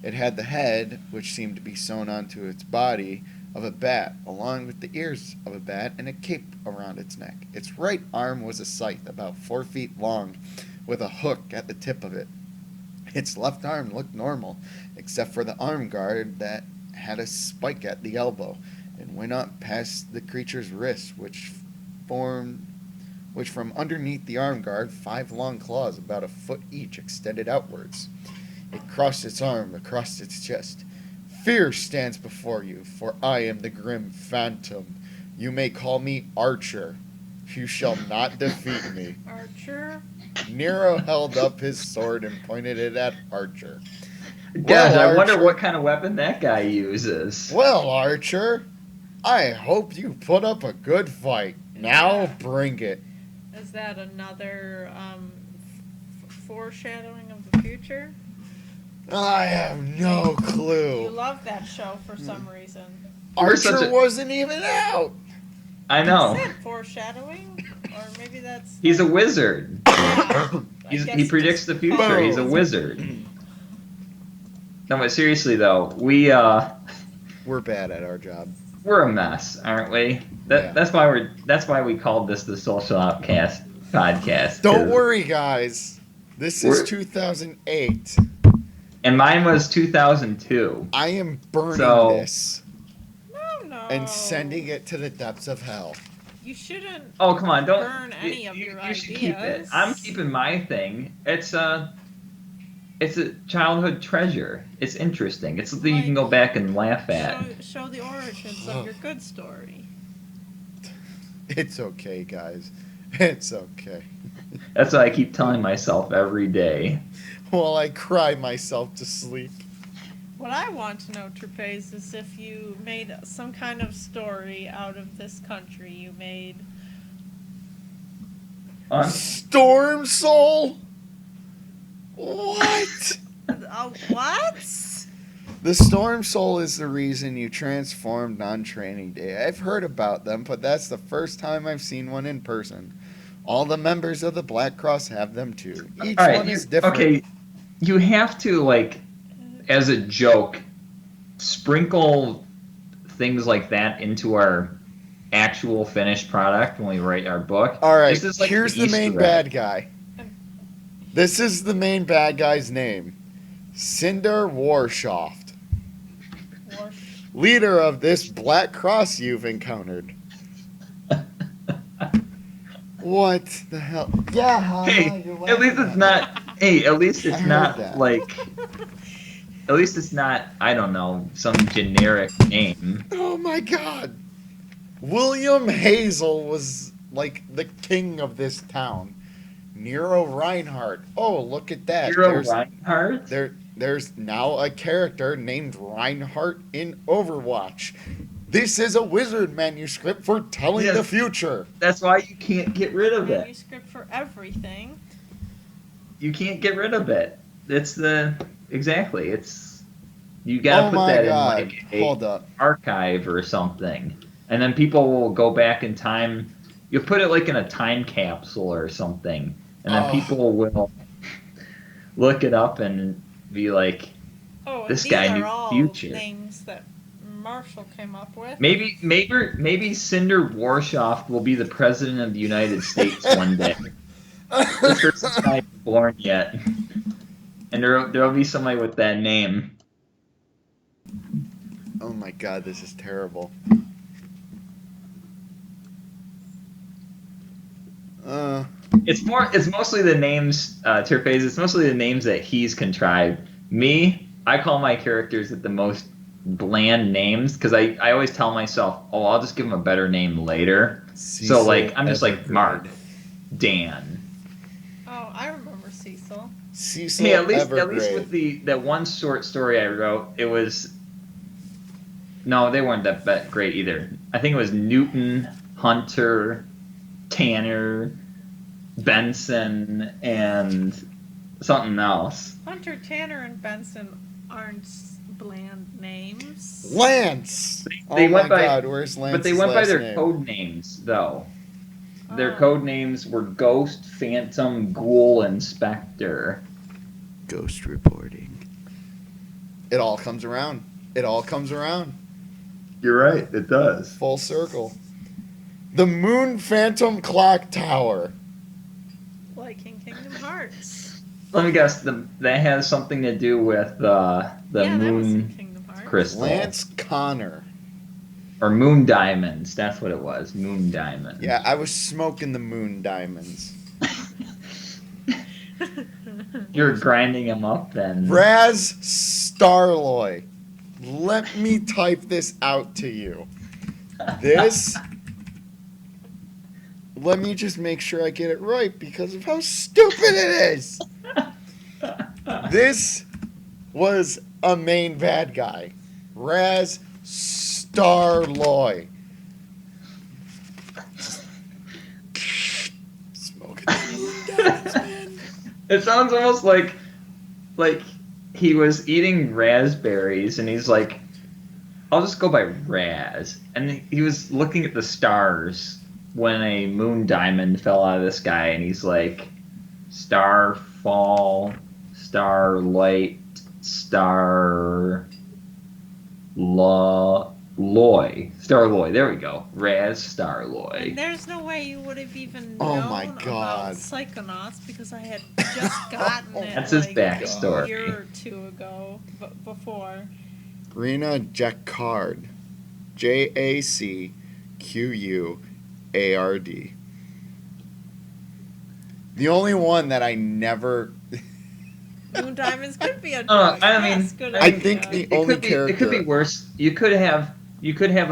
It had the head, which seemed to be sewn onto its body, of a bat, along with the ears of a bat and a cape around its neck. Its right arm was a scythe, about 4 feet long, with a hook at the tip of it. Its left arm looked normal, except for the arm guard that had a spike at the elbow, and went up past the creature's wrist, which from underneath the arm guard, 5 long claws, about a foot each, extended outwards. It crossed its arm across its chest. Fear stands before you, for I am the Grim Phantom. You may call me Archer. You shall not defeat me. Archer? Nero held up his sword and pointed it at Archer. Gosh, I wonder Archer- what kind of weapon that guy uses. Well, Archer, I hope you put up a good fight. Now bring it. Is that another foreshadowing of the future? I have no You clue. love that show for some reason. We're such Archer a- wasn't even out. I know. Is that foreshadowing? Or maybe that's... He's a wizard. Yeah, I He guess predicts the just future. follow He's a his- wizard. No, but seriously though, we're bad at our job. a mess, aren't we? Yeah. That's why we called this the Social Outcast podcast. Don't 'cause- worry, guys. This is We're- 2008. And mine was 2002. I am burning So- this No. and sending it to the depths of hell. You shouldn't Oh, come on! Don't burn any of your you should keep it. ideas. I'm keeping my thing. It's a childhood treasure. It's interesting. It's something you can go back and laugh at. show the origins of your good story. It's okay, guys. It's okay. That's what I keep telling myself every day. While I cry myself to sleep. What I want to know, Trapeze, is if you made some kind of story out of this country. You made Storm Soul? What? what? The Storm Soul is the reason you transformed on training day. I've heard about them, but that's the first time I've seen one in person. All the members of the Black Cross have them too. Each All right, one is different. okay. You have to, like, as a joke, sprinkle things like that into our actual finished product when we write our book. All right, This is like here's an the main Easter egg. bad guy. This is the main bad guy's name. Cinder Warshoft. Leader of this Black Cross you've encountered. What the hell? Yeah, Hey, you're at least it's not. Hey, at least I it's heard not that. like. At least it's not. I don't know, some generic name. Oh my god. William Hazel was like the king of this town. Nero Reinhardt. Oh, look at that. Hero Reinhardt. There's now a character named Reinhardt in Overwatch. This is a wizard manuscript for telling Yes. the future. That's why you can't get rid of it. Manuscript for everything. You can't get rid of it. It's the exactly. It's you gotta Oh put my that god. in like a Hold up. archive or something, and then people will go back in time. You put it like in a time capsule or something, and then Oh. people will look it up and be like, Oh, This these guy are knew all future. names that Marshall came up with. maybe Cinder Warshoft will be the president of the United States one day. This person's not even born yet, and there'll be somebody with that name. Oh my god, this is terrible. It's mostly the names, Turface. It's mostly the names that he's contrived. Me, I call my characters at the most bland names because I always tell myself, oh, I'll just give him a better name later. So like I'm just like Mark, Dan. Oh, I remember Cecil. Cecil Hey, at least Evergrade. with that one short story I wrote, it was. No, they weren't that great either. I think it was Newton, Hunter, Tanner, Benson, and something else. Hunter, Tanner, and Benson aren't bland names. Lance. They oh went my by- god, where's Lance's But they went by last their name? code names, though. Their Oh. code names were Ghost, Phantom, Ghoul, and Spectre. Ghost reporting. It all comes around. It all comes around. You're right, it does. Full circle. The Moon Phantom Clock Tower. Like in Kingdom Hearts. Let me guess, that has something to do with the yeah, that was in moon Kingdom Hearts. crystal. Lance Connor. Or moon diamonds, that's what it was. Moon diamonds. Yeah, I was smoking the Moon Diamonds. You're grinding them up then. Raz Starloy. Let me type this out to you. This. Let me just make sure I get it right because of how stupid it is. This was a main bad guy. Raz Starloy. Smoking the Moon Diamonds, man. It sounds almost like he was eating raspberries and he's like, I'll just go by Raz. And he was looking at the stars when a moon diamond fell out of the sky and he's like, Starfall, Starlight, Starloy. There we go. Raz Starloy. And there's no way you would have even Oh known my about God. Psychonauts because I had just gotten it That's his like backstory. a year or two ago, before. Rena Jacquard. Jacquard. The only one that I never. Moon Diamonds could be a Oh, drug. I mean, Yes, good I I idea. think the It only could be. character. It could be worse. You could have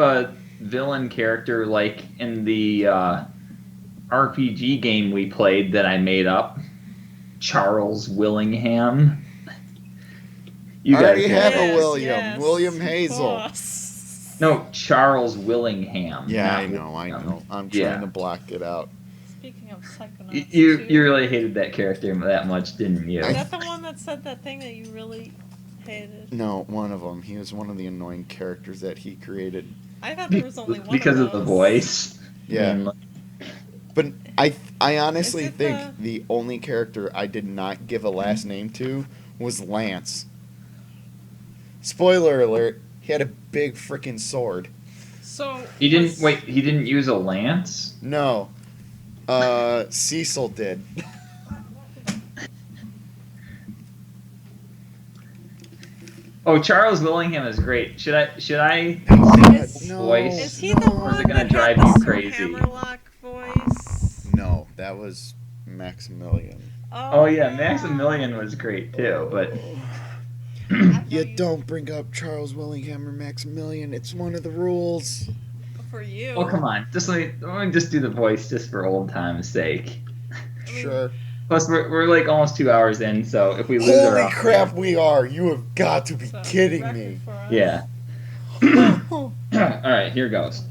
a villain character like in the RPG game we played that I made up. Charles Willingham. You I already guys know have that. a William. Yes, William of Hazel. course. No, Charles Willingham. Yeah, not I know. William. I'm Yeah. trying to block it out. Speaking of psychonauts, You too, you really hated that character that much, didn't you? is that the one that said that thing that you really hated? No, one of them. He was one of the annoying characters that he created. I thought there was only one Because of of the those. voice. Yeah. mainly. But I honestly Is it think the only character I did not give a last name to was Lance. Spoiler alert, he had a big freaking sword. So He didn't was- wait. He didn't use a lance. No. Cecil did. Oh, Charles Willingham is great. Should I sing Is- his No. voice? Is he the Or is one it gonna that drive had you the crazy? Hammerlock voice? No, that was Maximilian. Oh yeah, Maximilian was great too, but I know You don't bring up Charles Willingham or Maximilian. It's one of the rules. for you. oh come on, let me just do the voice just for old time's sake. Sure. Plus we're like almost 2 hours in, so if we lose our Holy crap, we are. You have got to be So, kidding record me. for us. Yeah. All right, here goes.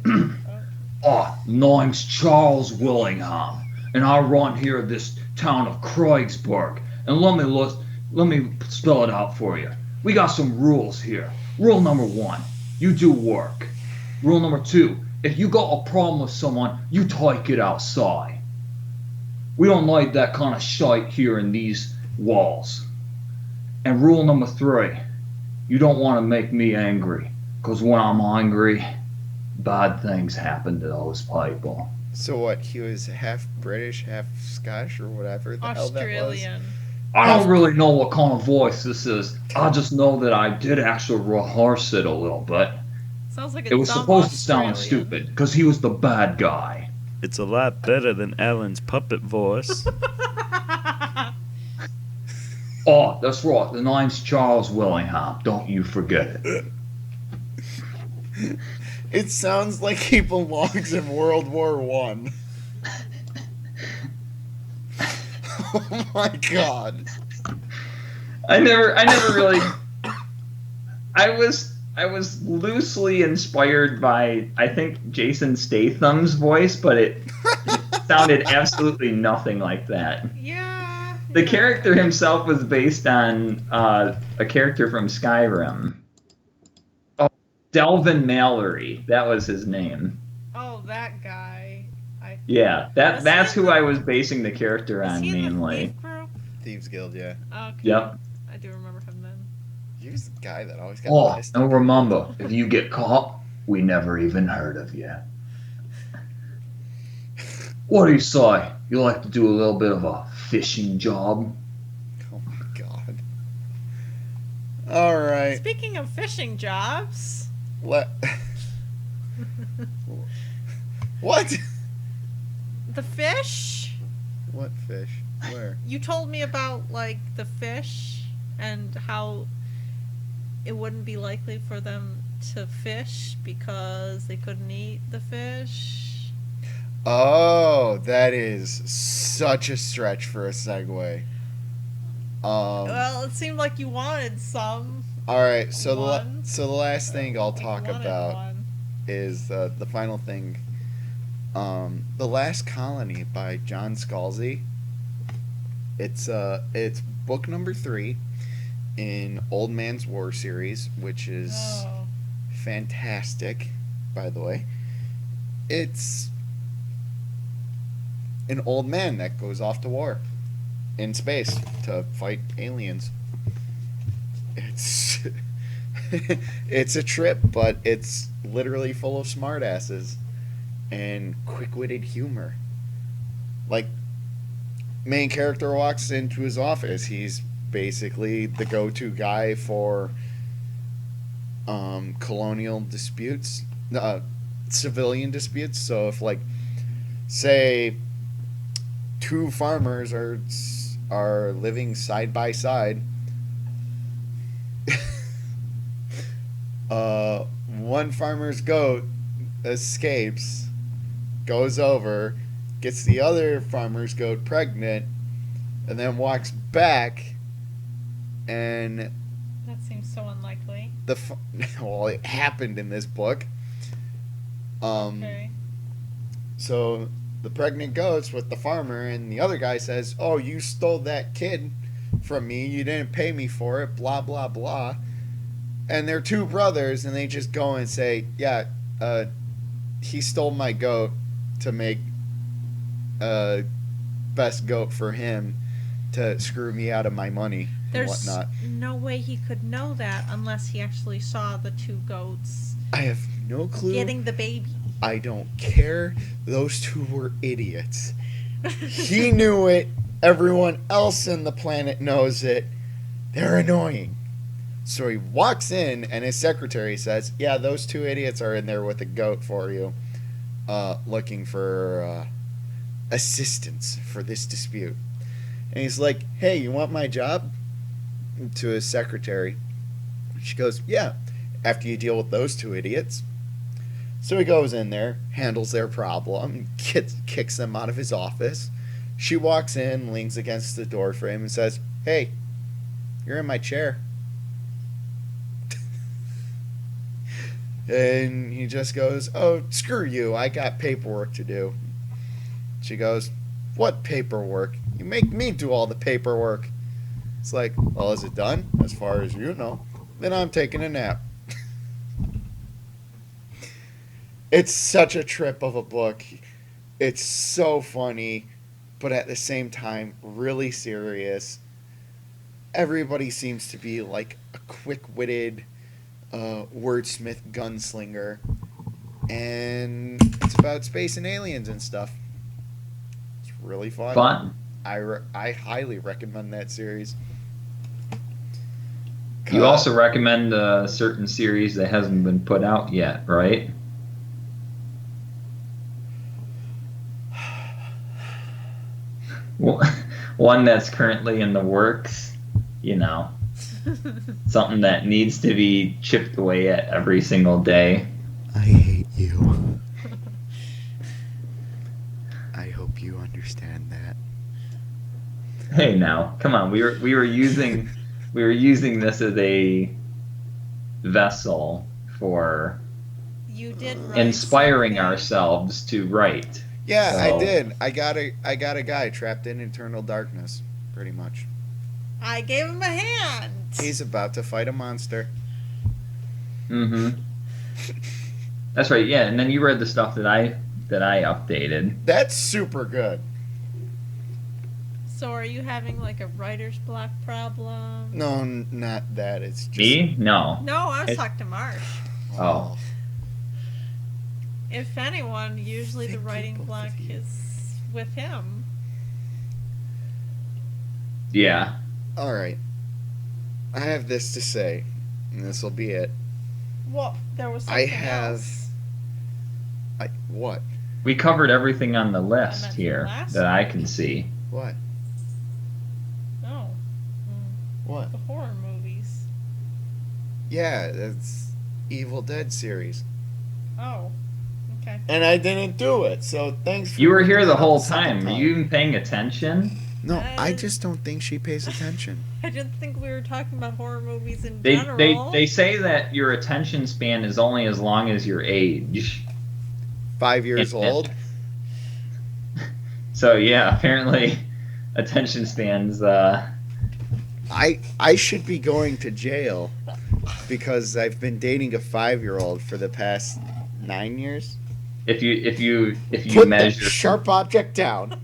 Name's Charles Willingham, and I run here this town of Kreutzburg. And let me spell it out for you. We got some rules here. Rule number 1, you do work. Rule number 2, if you got a problem with someone, you take it outside. We don't like that kind of shite here in these walls. And rule number 3, you don't want to make me angry, because when I'm angry, bad things happen to those people. So what? He was half British, half Scottish, or whatever the hell that was. Australian. I don't really know what kind of voice this is. I just know that I did actually rehearse it a little bit. Sounds like a It was dumb supposed to sound Australian. stupid, because he was the bad guy. It's a lot better than Alan's puppet voice. Oh, that's right. The name's Charles Willingham. Don't you forget it. It sounds like he belongs in World War One. Oh my god. I never really. I was loosely inspired by, I think, Jason Statham's voice, but it sounded absolutely nothing like that. Yeah. The yeah. character himself was based on a character from Skyrim. Oh, Delvin Mallory. That was his name. Oh, that guy. Yeah, Was that's he in who the- I was basing the character Was on he in the mainly. thief group? Thieves Guild, yeah. Okay. Yep. I do remember him then. He was the guy that always got Oh, pissed. and remember, if you get caught, we never even heard of you. What do you say? You like to do a little bit of a fishing job? Oh my god. Alright. Speaking of fishing jobs, What? What? the fish. What fish? Where? You told me about like the fish and how it wouldn't be likely for them to fish because they couldn't eat the fish. Oh, that is such a stretch for a segue. Well, it seemed like you wanted some. All right, so One. the last thing I'll talk You wanted about one. is the final thing. The Last Colony by John Scalzi. It's book number 3 in Old Man's War series, which is Oh. fantastic, by the way. It's an old man that goes off to war in space to fight aliens. It's it's a trip, but it's literally full of smartasses and quick-witted humor. Like, main character walks into his office. He's basically the go-to guy for colonial disputes, civilian disputes. So if, like, say, two farmers are living side by side, one farmer's goat escapes, goes over, gets the other farmer's goat pregnant, and then walks back, and That seems so unlikely. well, it happened in this book. Okay. So the pregnant goat's with the farmer, and the other guy says, "Oh, you stole that kid from me. You didn't pay me for it. Blah blah blah." And they're two brothers, and they just go and say, "Yeah, he stole my goat to make best goat for him to screw me out of my money and There's whatnot." no way he could know that unless he actually saw the two goats I have no clue. getting the baby. I don't care. Those two were idiots. He knew it. Everyone else on the planet knows it. They're annoying. So he walks in, and his secretary says, "Yeah, those two idiots are in there with a goat for you, looking for assistance for this dispute." And he's like, "Hey, you want my job?" To his secretary. She goes, "Yeah, after you deal with those two idiots." So he goes in there, handles their problem, kicks them out of his office. She walks in, leans against the door frame, and says, "Hey, you're in my chair." And he just goes, "Oh, screw you. I got paperwork to do." She goes, "What paperwork? You make me do all the paperwork." It's like, "Well, is it done? As far as you know. Then I'm taking a nap." It's such a trip of a book. It's so funny, but at the same time, really serious. Everybody seems to be like a quick-witted wordsmith gunslinger. And it's about space and aliens and stuff. It's really fun. Fun. I highly recommend that series. You also recommend a certain series that hasn't been put out yet, right? One that's currently in the works, something that needs to be chipped away at every single day. I hate you. I hope you understand that. Hey, now, come on. We were using this as a vessel for You did write inspiring something. ourselves to write. Yeah, So- I did. I got a guy trapped in eternal darkness, pretty much. I gave him a hand. He's about to fight a monster. Mm-hmm. That's right. Yeah, and then you read the stuff that I updated. That's super good. So are you having like a writer's block problem? No, not that. It's just Me? No. No, I was It- talking to Marsh. Oh. If anyone, usually the Thank you, writing both block of you. is with him. Yeah. All right. I have this to say, and this will be it. Well, there was I something have- else. What? We covered everything on the list meant here last that I can see. What? Oh, What? the horror movies. Yeah, that's Evil Dead series. Oh, okay. And I didn't do it, so thanks for You were here bringing the it up whole a second time. Are you even paying attention? No, I just don't think she pays attention. I didn't think we were talking about horror movies in They general. they say that your attention span is only as long as your age. 5 years And- old? So yeah, apparently attention spans. I should be going to jail because I've been dating a 5-year-old for the past 9 years. If you Put measure. that sharp object down.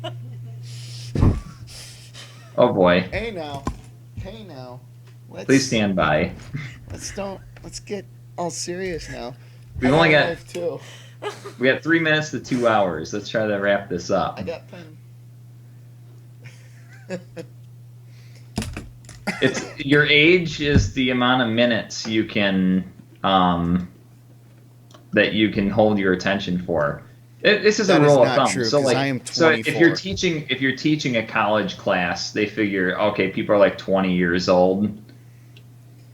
Oh boy! Hey now. Hey now. Please stand by. Let's get all serious now. We've I only got got- a life, too. We got 3 minutes to 2 hours. Let's try to wrap this up. I got pen. It's your age is the amount of minutes you can that you can hold your attention for. This is That a is rule of not thumb. true, So 'cause like, I am so if 24. you're teaching a college class, they figure okay, people are like 20 years old,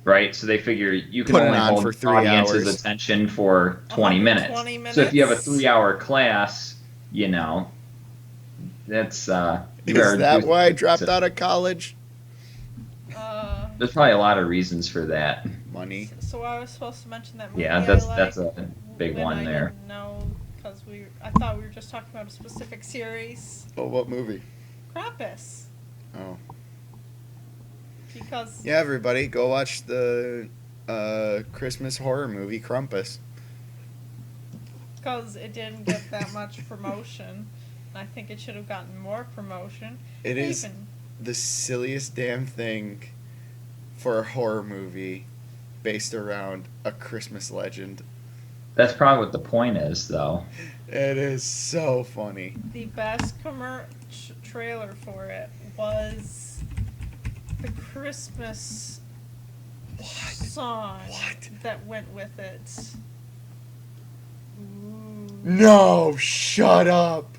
right? So they figure you can Put it only on hold for the 3 audience's hours. attention for 20 minutes. 120 So if you have a minutes. 3-hour class, that's Is that why I dropped out of college? There's probably a lot of reasons for that. Money. So I was supposed to mention that movie Yeah, I that's like a big when one I there. didn't know because I thought we were just talking about a specific series. Oh, what movie? Krampus. Oh. Because Yeah, everybody, go watch the Christmas horror movie, Krampus. it didn't get that much promotion. I think it should have gotten more promotion. It is Even the silliest damn thing for a horror movie based around a Christmas legend. That's probably what the point is, though. It is so funny. the best trailer for it was the Christmas song that went with it. Ooh. No, shut up.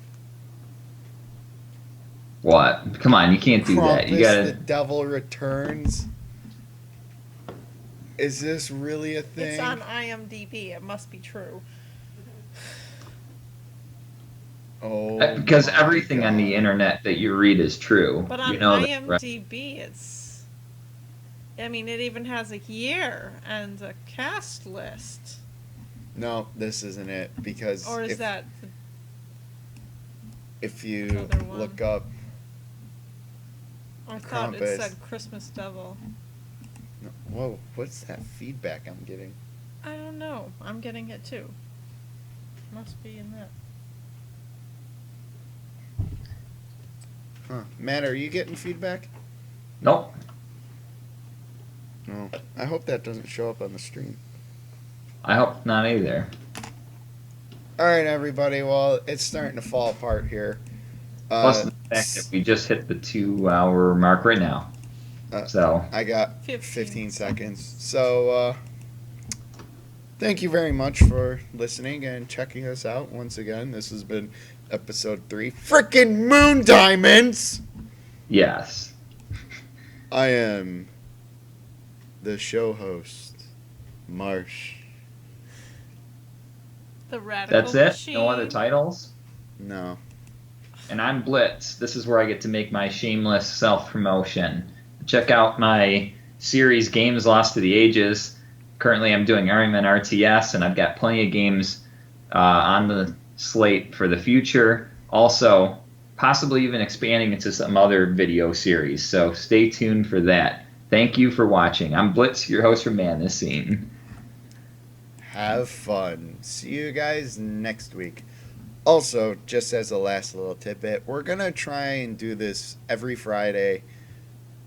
What? Come on, you can't do that. You Krampus, The gotta. Devil Returns. Is this really a thing? It's on IMDb. It must be true. Oh, Because my everything on the God. internet that you read is true. But on you know that, right? IMDb, it's. I mean, it even has a year and a cast list. No, this isn't it because Or is that. if you Another one? look up I thought it Krampus. said Christmas Devil. no, whoa, what's that feedback I'm getting? I don't know. I'm getting it too. Must be in that. Huh. Matt, are you getting feedback? Nope. No. I hope that doesn't show up on the stream. I hope not either. All right, everybody. Well, it's starting to fall apart here. Plus the fact that we just hit the 2-hour mark right now. So I got 15 15 seconds. So, thank you very much for listening and checking us out once again. This has been episode 3. Frickin' Moon Diamonds! yes. I am the show host, Marsh. The Radical That's it? Machine. No other titles? No. And I'm Blitz. This is where I get to make my shameless self-promotion. Check out my series Games Lost to the Ages. Currently I'm doing Iron Man RTS, and I've got plenty of games on the slate for the future. Also, possibly even expanding into some other video series. So stay tuned for that. Thank you for watching. I'm Blitz, your host from Man This Scene. Have fun. See you guys next week. Also, just as a last little tidbit, we're going to try and do this every Friday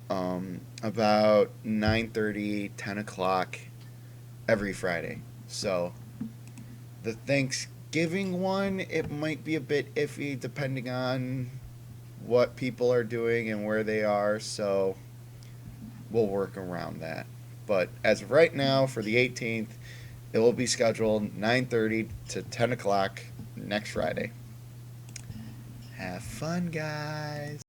about 9:30, 10 o'clock every Friday. So, the Thanksgiving one, it might be a bit iffy depending on what people are doing and where they are. So, we'll work around that. But as of right now, for the 18th, it will be scheduled 9:30 to 10 o'clock next Friday. Have fun, guys.